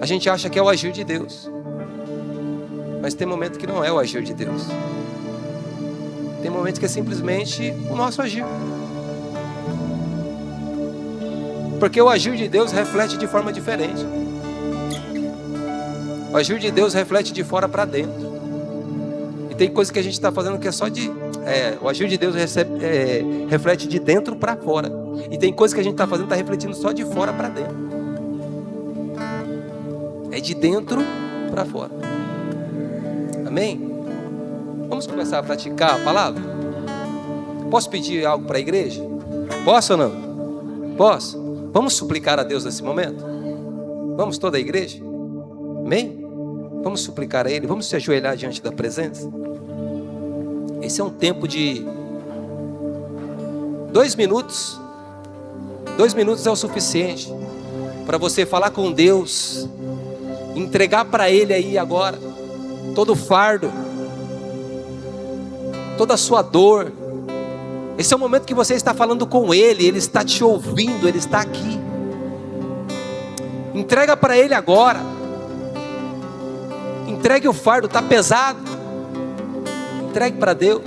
a gente acha que é o agir de Deus. Mas tem momento que não é o agir de Deus. Tem momento que é simplesmente o nosso agir. Porque o agir de Deus reflete de forma diferente. O agir de Deus reflete de fora para dentro. E tem coisa que a gente está fazendo que é só de... o agir de Deus reflete de dentro para fora. E tem coisa que a gente está fazendo que está refletindo só de fora para dentro. É de dentro para fora. Amém? Vamos começar a praticar a palavra? Posso pedir algo para a igreja? Posso ou não? Posso? Vamos suplicar a Deus nesse momento? Vamos toda a igreja? Amém? Vamos suplicar a Ele, vamos se ajoelhar diante da presença. Esse é um tempo de 2 minutos. 2 minutos é o suficiente para você falar com Deus, entregar para Ele aí agora todo o fardo, toda a sua dor. Esse é o momento que você está falando com Ele, Ele está te ouvindo, Ele está aqui. Entrega para Ele agora. Entregue o fardo, está pesado. Entregue para Deus.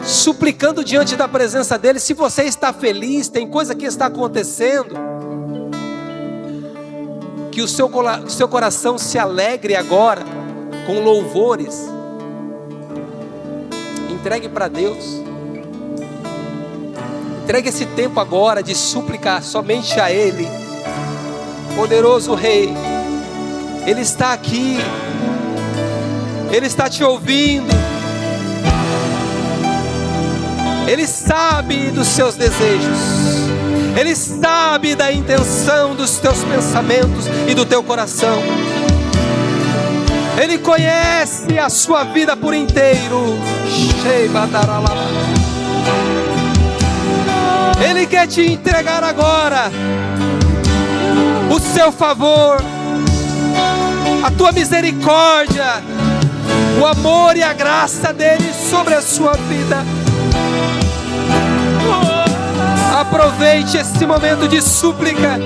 Suplicando diante da presença dEle. Se você está feliz, tem coisa que está acontecendo, que o seu coração se alegre agora com louvores. Entregue para Deus. Entregue esse tempo agora de súplica somente a Ele. Poderoso Rei, Ele está aqui. Ele está te ouvindo. Ele sabe dos seus desejos. Ele sabe da intenção dos teus pensamentos e do teu coração. Ele conhece a sua vida por inteiro. Ele quer te entregar agora o seu favor, a tua misericórdia, o amor e a graça dele sobre a sua vida. Aproveite esse momento de súplica.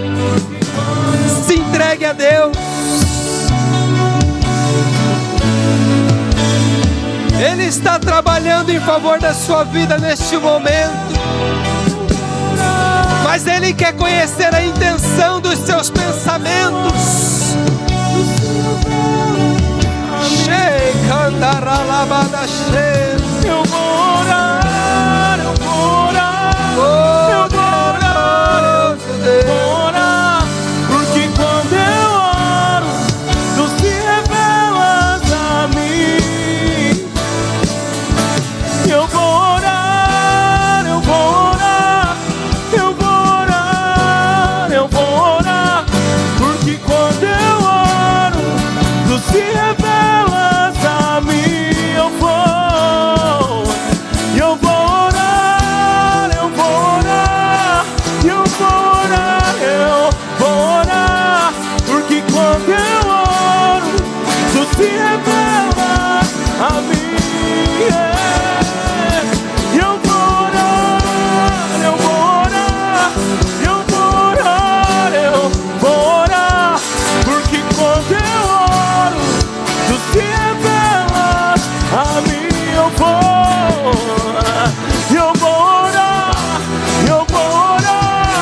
Se entregue a Deus. Ele está trabalhando em favor da sua vida neste momento. Mas Ele quer conhecer a intenção dos seus pensamentos. Eu vou orar, eu vou orar, eu vou orar, vou orar, porque quando eu oro, Tu se revelas a mim. Eu vou orar, eu vou orar, eu vou orar, eu vou orar, porque quando eu oro, Tu se revelas a mim. Eu vou orar, eu vou orar, eu vou orar, eu vou orar, porque quando eu oro, Tu se revela a mim. Eu vou orar, eu vou orar, eu vou orar, eu vou orar, porque quando eu oro, Tu se revela a mim. Eu vou orar, eu vou orar, eu vou orar,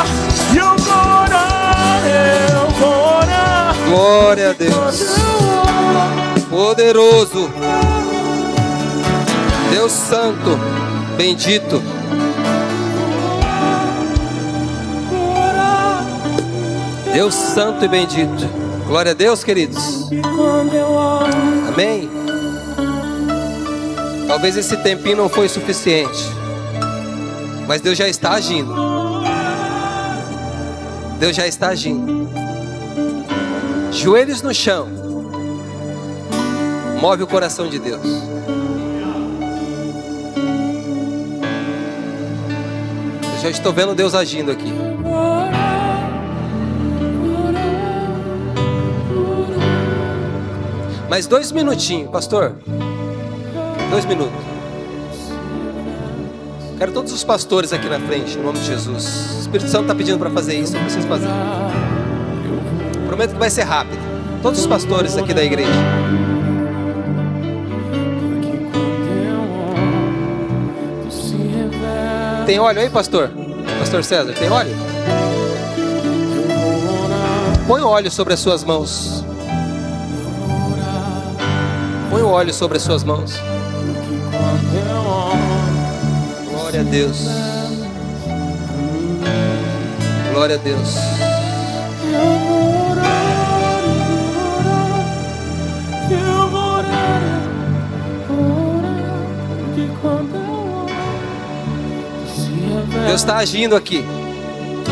eu vou orar, eu vou orar. Glória a Deus. Poderoso, Deus Santo, bendito. Deus Santo e bendito. Glória a Deus, queridos. Amém. Talvez esse tempinho não foi suficiente, mas Deus já está agindo. Deus já está agindo. Joelhos no chão. Move o coração de Deus. Eu já estou vendo Deus agindo aqui. Mais 2 minutinhos, pastor. 2 minutos. Quero todos os pastores aqui na frente, no nome de Jesus. O Espírito Santo está pedindo para fazer isso, eu preciso fazer. Prometo que vai ser rápido. Todos os pastores aqui da igreja. Tem óleo aí, pastor? Pastor César, tem óleo? Põe o óleo sobre as suas mãos. Põe o óleo sobre as suas mãos. Glória a Deus. Glória a Deus. Deus está agindo aqui.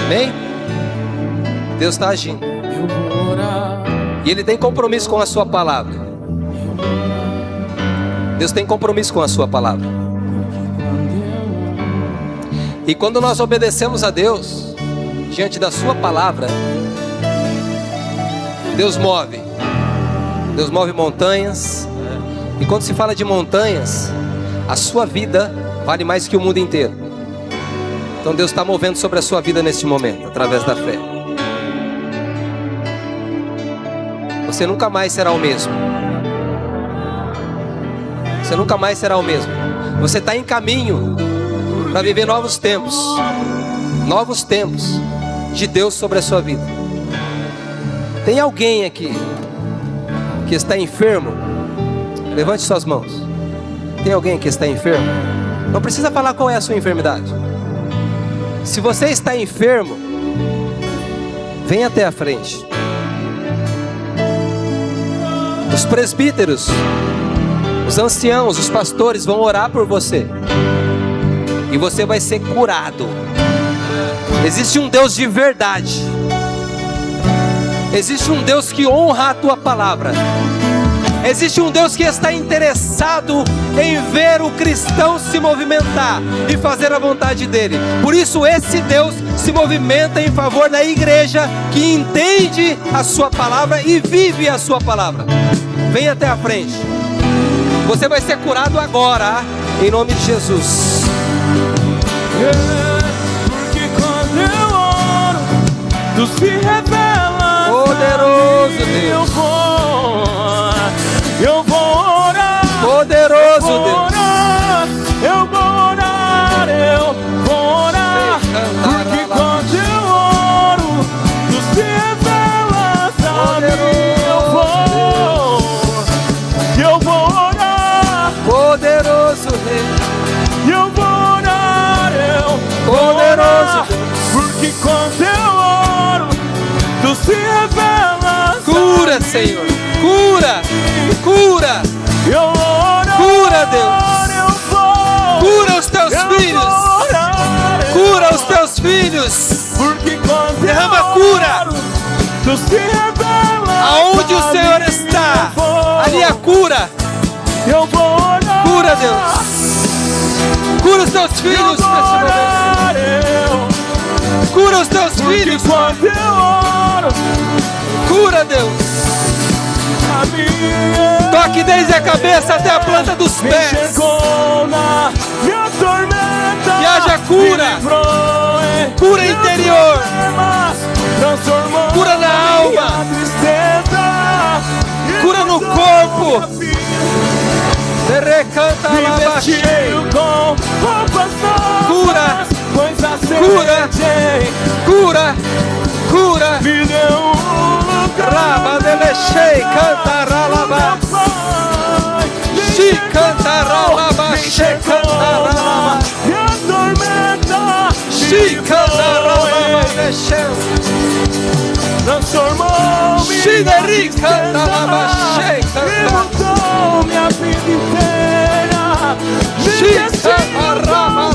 Amém? Deus está agindo. E Ele tem compromisso com a sua palavra. Deus tem compromisso com a sua palavra. E quando nós obedecemos a Deus diante da sua palavra, Deus move montanhas. E quando se fala de montanhas, a sua vida vale mais que o mundo inteiro. Então Deus está movendo sobre a sua vida neste momento, através da fé. Você nunca mais será o mesmo. Você nunca mais será o mesmo. Você está em caminho para viver novos tempos de Deus sobre a sua vida. Tem alguém aqui que está enfermo? Levante suas mãos. Tem alguém que está enfermo? Não precisa falar qual é a sua enfermidade. Se você está enfermo, vem até a frente. Os presbíteros, os anciãos, os pastores vão orar por você. E você vai ser curado. Existe um Deus de verdade. Existe um Deus que honra a tua palavra. Existe um Deus que está interessado em ver o cristão se movimentar e fazer a vontade dele. Por isso esse Deus se movimenta em favor da igreja que entende a sua palavra e vive a sua palavra. Vem até a frente. Você vai ser curado agora, em nome de Jesus. Porque quando eu oro, tu se revela. Poderoso Deus. Eu vou orar. Poderoso Deus. Eu vou orar. Eu vou orar. Porque quando eu oro, tu se revelas a mim. Eu vou orar. Poderoso Rei. Eu vou orar. Eu vou orar. Porque quando eu oro, tu se revelas. Cura, Senhor. Cura. Cura. Eu oro. Cura, Deus. Eu vou. Cura os teus filhos. Cura os teus filhos. Porque quando derrama eu cura. oro, tu se revelas. Aonde o Senhor está, ali a cura. Eu vou orar. Cura, Deus. Cura os teus filhos nesse momento. Cura os teus filhos. Quando eu oro, cura, Deus. Toque desde a cabeça até a planta dos pés. Que haja cura. Cura interior. Cura na alma. Cura no corpo. Recanta lá cheio. Cura. Cura. Cura. Cura. Me deu lugar. Raba delechei, cantaralaba. Xi cantaralaba, xe cantaralaba. Me atormenta. Xi cantaralaba, deixeu. Transformou-me. Xi deri cantaralaba, xe Me cantaralaba. mudou minha vida inteira. Xi cantaralaba.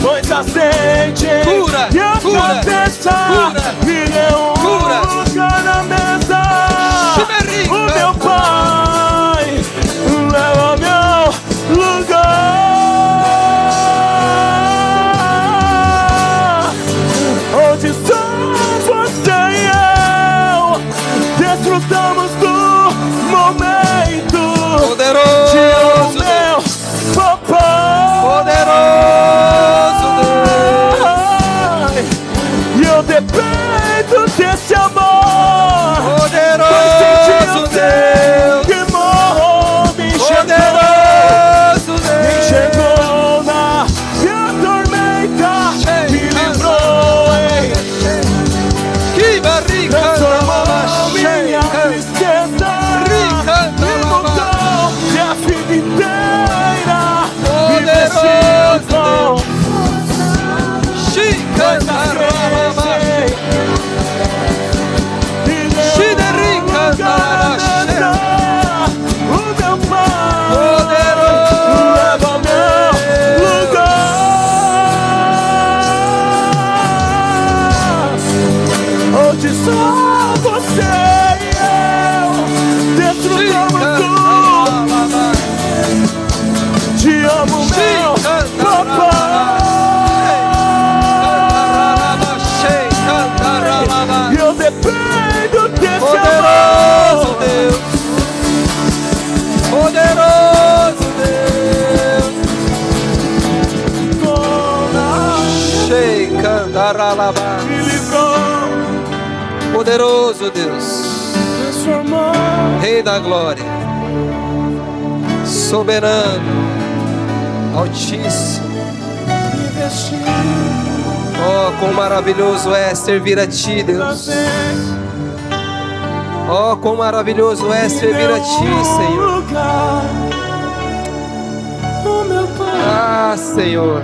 Pois aceite. Cura, e a cura, cabeça cura, me deu cura. lugar na mesa. Xi O meu Pai leva meu lugar. Onde só você e eu desfrutamos do momento. Poderoso Deus, Deus. meu papai. Poderoso Deus. E eu dependo desse amor. Poderoso Deus. Que morro me Poderoso me Deus. enxergou na minha tormenta. Me livrou, Que barriga transformou minha tristeza. Me mudou minha vida inteira. Me vestiu com o meu Pai leva meu lugar. Onde só você e eu desfrutamos tudo. Te amo, meu papai. E eu dependo desse Poderoso amor. Deus. Poderoso Deus. Shei cantaralaba. Me livrou, Poderoso Deus. transformou. Rei da glória. Soberano. Altíssimo. Me vestiu Oh, quão maravilhoso é servir a Ti, Deus. Oh, quão maravilhoso é servir a Ti, Senhor. Lugar, o meu Pai. Ah, Senhor.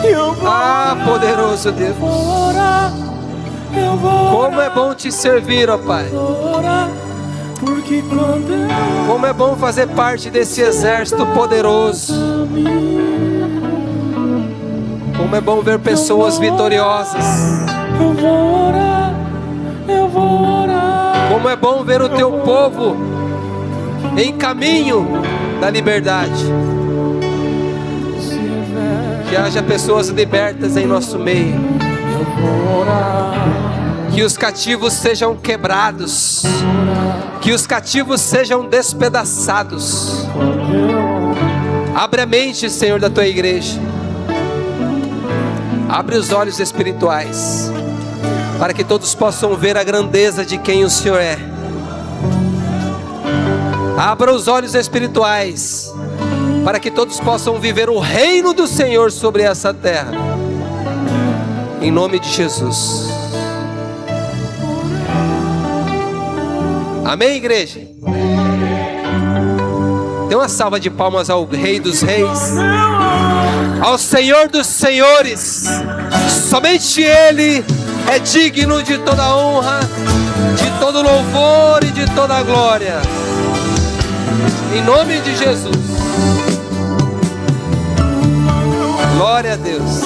Eu vou Ah, poderoso Deus. orar. Eu vou Como é bom Te servir, ó Pai. orar. Porque quando eu Como é bom fazer parte desse exército poderoso. Como é bom ver pessoas vitoriosas. Eu vou orar, eu vou orar. Como é bom ver o teu povo em caminho da liberdade. Que haja pessoas libertas em nosso meio. Eu vou orar. Que os cativos sejam quebrados. Que os cativos sejam despedaçados. Abre a mente, Senhor, da tua igreja. Abre os olhos espirituais, para que todos possam ver a grandeza de quem o Senhor é. Abra os olhos espirituais, para que todos possam viver o reino do Senhor sobre essa terra. Em nome de Jesus. Amém, igreja? Dê uma salva de palmas ao Rei dos Reis, ao Senhor dos Senhores. Somente Ele é digno de toda honra, de todo louvor e de toda glória. Em nome de Jesus. Glória a Deus.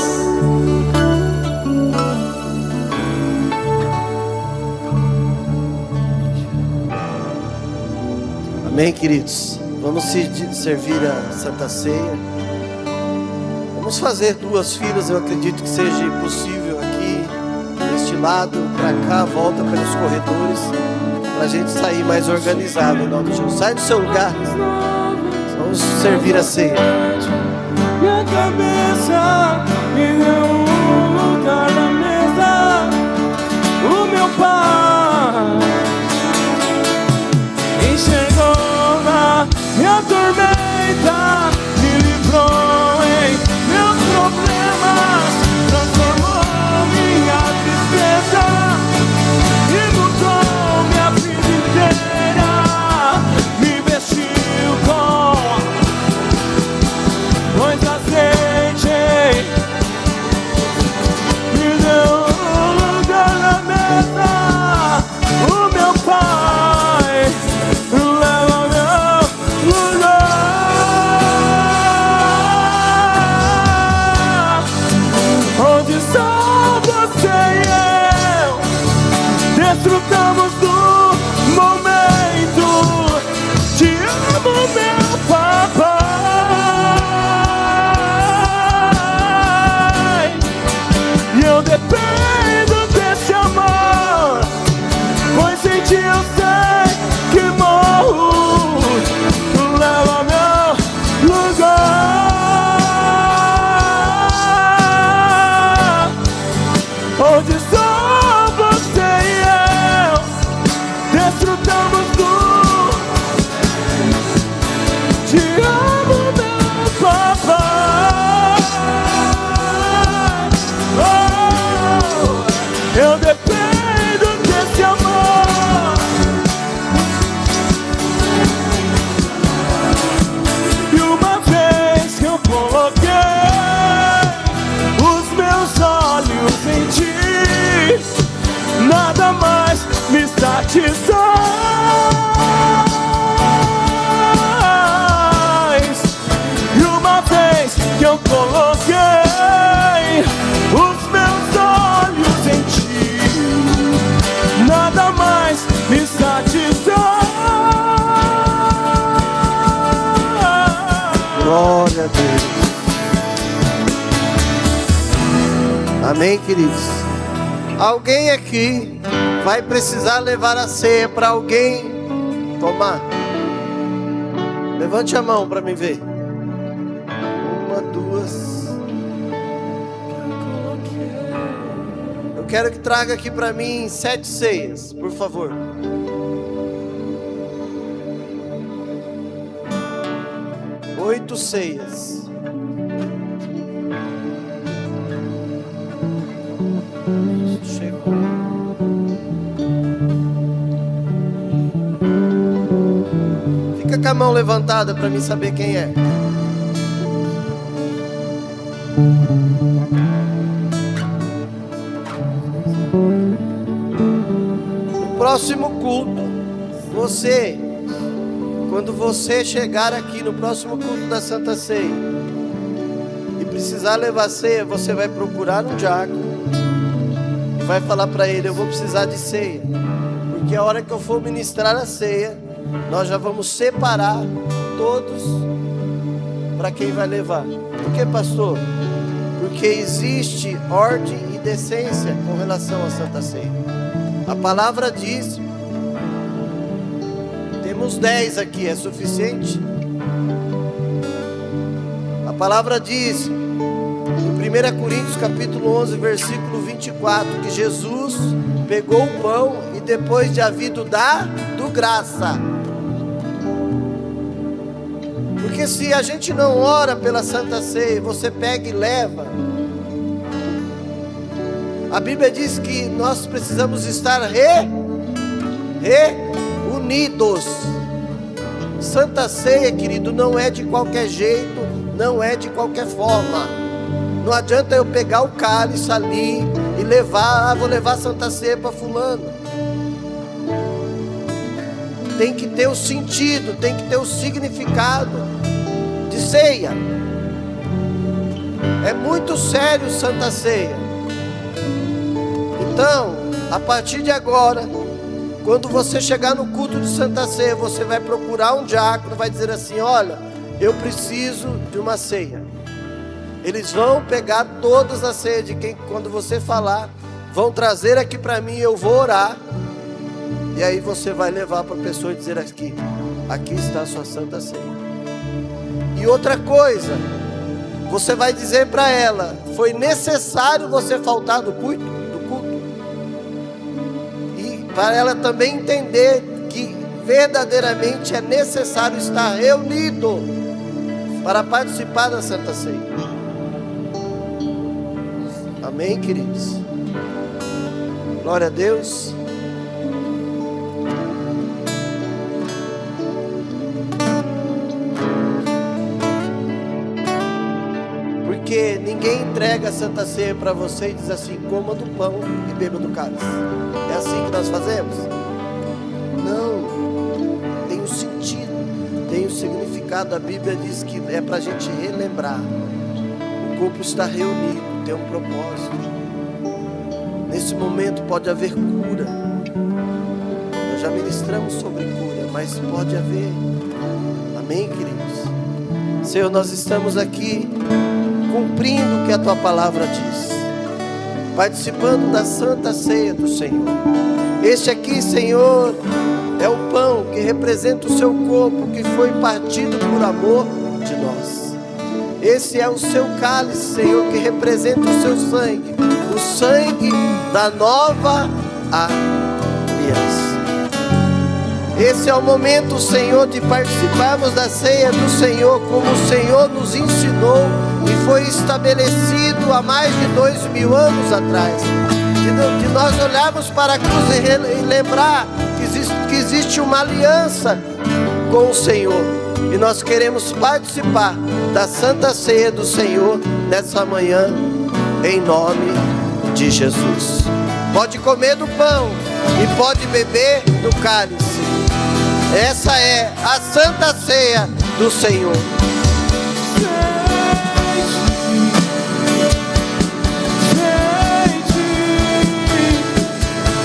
Amém, queridos? Vamos servir a Santa Ceia. Vamos fazer 2 filas, eu acredito que seja possível aqui, deste lado, para cá, volta pelos corredores, para a gente sair mais organizado em nome de Jesus. Sai do seu lugar, vamos servir a ceia. Minha cabeça me deu um lugar na mesa. O meu Pai enxergou na minha tormenta, me livrou em meus problemas, transformou minha tristeza e mudou minha vida inteira. Me vestiu com muito azeite, me deu um lugar na mesa. O meu Pai leva meu lugar. Onde só você e eu desfrutamos do momento. Te amo, meu papai. E eu dependo desse amor, pois sem ti eu sei que morro. Leva meu lugar. Onde só você e eu desfrutamos do te amo, meu papai. Oh, eu dependo desse amor. E uma vez que eu coloquei os meus olhos em ti, nada mais me satisfaz. E uma vez que eu coloquei os meus olhos em ti, nada mais me satisfaz. Glória a Deus. Amém, queridos? Alguém aqui vai precisar levar a ceia para alguém tomar? Levante a mão para me ver. 1, 2. Eu quero que traga aqui para mim 7 ceias, por favor. 8 ceias. Chegou. Fica com a mão levantada para mim saber quem é. No próximo culto, quando você chegar aqui no próximo culto da Santa Ceia e precisar levar ceia, você vai procurar um diácono e vai falar para ele: eu vou precisar de ceia, porque a hora que eu for ministrar a ceia, nós já vamos separar todos para quem vai levar. Por que, pastor? Porque existe ordem e decência com relação à Santa Ceia. A palavra diz, temos 10 aqui, é suficiente? A palavra diz, em 1 Coríntios capítulo 11, versículo 24, que Jesus pegou o pão e depois de havido dado graça. Porque se a gente não ora pela Santa Ceia, você pega e leva. A Bíblia diz que nós precisamos estar reunidos. Santa Ceia, querido, não é de qualquer jeito, não é de qualquer forma. Não adianta eu pegar o cálice ali e levar, vou levar a Santa Ceia para fulano. Tem que ter o sentido, tem que ter o significado de ceia. É muito sério Santa Ceia. Então, a partir de agora, quando você chegar no culto de Santa Ceia, você vai procurar um diácono, vai dizer assim: olha, eu preciso de uma ceia. Eles vão pegar todas as ceias de quem, quando você falar, vão trazer aqui para mim, eu vou orar. E aí você vai levar para a pessoa e dizer aqui está a sua Santa Ceia. E outra coisa, você vai dizer para ela: foi necessário você faltar do culto? E para ela também entender que verdadeiramente é necessário estar reunido para participar da Santa Ceia. Amém, queridos? Glória a Deus. Porque ninguém entrega a Santa Ceia para você e diz assim: coma do pão e beba do cálice. É assim que nós fazemos? Não. Tem um sentido, tem um significado. A Bíblia diz que é para a gente relembrar. O corpo está reunido, tem um propósito. Nesse momento pode haver cura. Nós já ministramos sobre cura, mas pode haver. Amém, queridos? Senhor, nós estamos aqui cumprindo o que a Tua palavra diz, participando da Santa Ceia do Senhor. Este aqui, Senhor, é o pão que representa o Seu corpo, que foi partido por amor de nós. Esse é o Seu cálice, Senhor, que representa o Seu sangue, o sangue da nova aliança. Esse é o momento, Senhor, de participarmos da ceia do Senhor, como o Senhor nos ensinou e foi estabelecido há mais de 2000 anos atrás. De nós olharmos para a cruz e lembrar que existe uma aliança com o Senhor. E nós queremos participar da Santa Ceia do Senhor nessa manhã, em nome de Jesus. Pode comer do pão e pode beber do cálice. Essa é a Santa Ceia do Senhor.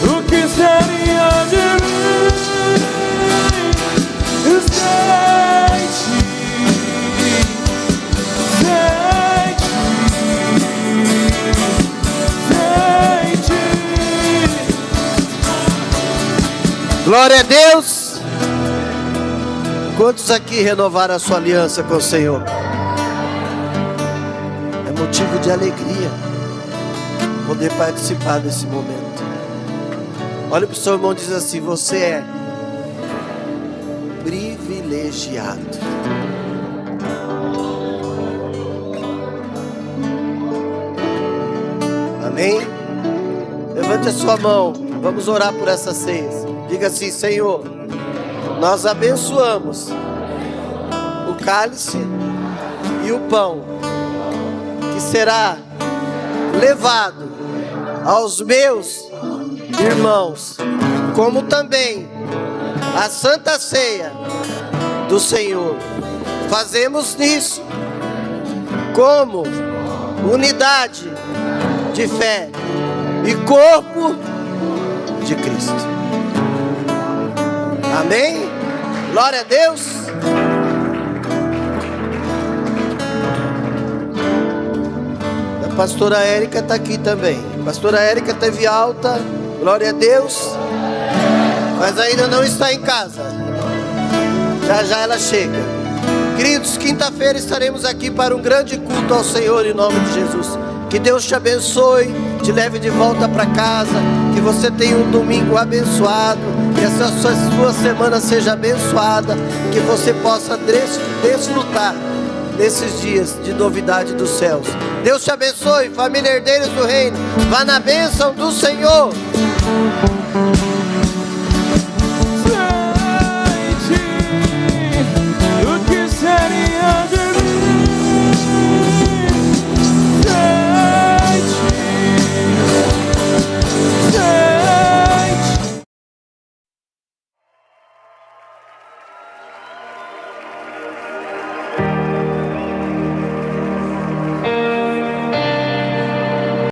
O que seria de mim? Glória a Deus. Quantos aqui renovaram a sua aliança com o Senhor? É motivo de alegria poder participar desse momento. Olha para o seu irmão e diz assim: você é privilegiado. Amém? Levante a sua mão, vamos orar por essa ceia. Diga assim: Senhor, nós abençoamos o cálice e o pão que será levado aos meus irmãos, como também a Santa Ceia do Senhor. Fazemos nisso como unidade de fé e corpo de Cristo. Amém? Glória a Deus. A pastora Érica está aqui também. A pastora Érica teve alta, glória a Deus, mas ainda não está em casa. Já já ela chega. Queridos, quinta-feira estaremos aqui para um grande culto ao Senhor em nome de Jesus. Que Deus te abençoe, te leve de volta para casa, que você tenha um domingo abençoado, que essa sua semana seja abençoada, que você possa desfrutar nesses dias de novidade dos céus. Deus te abençoe, família Herdeiros do Reino. Vá na bênção do Senhor.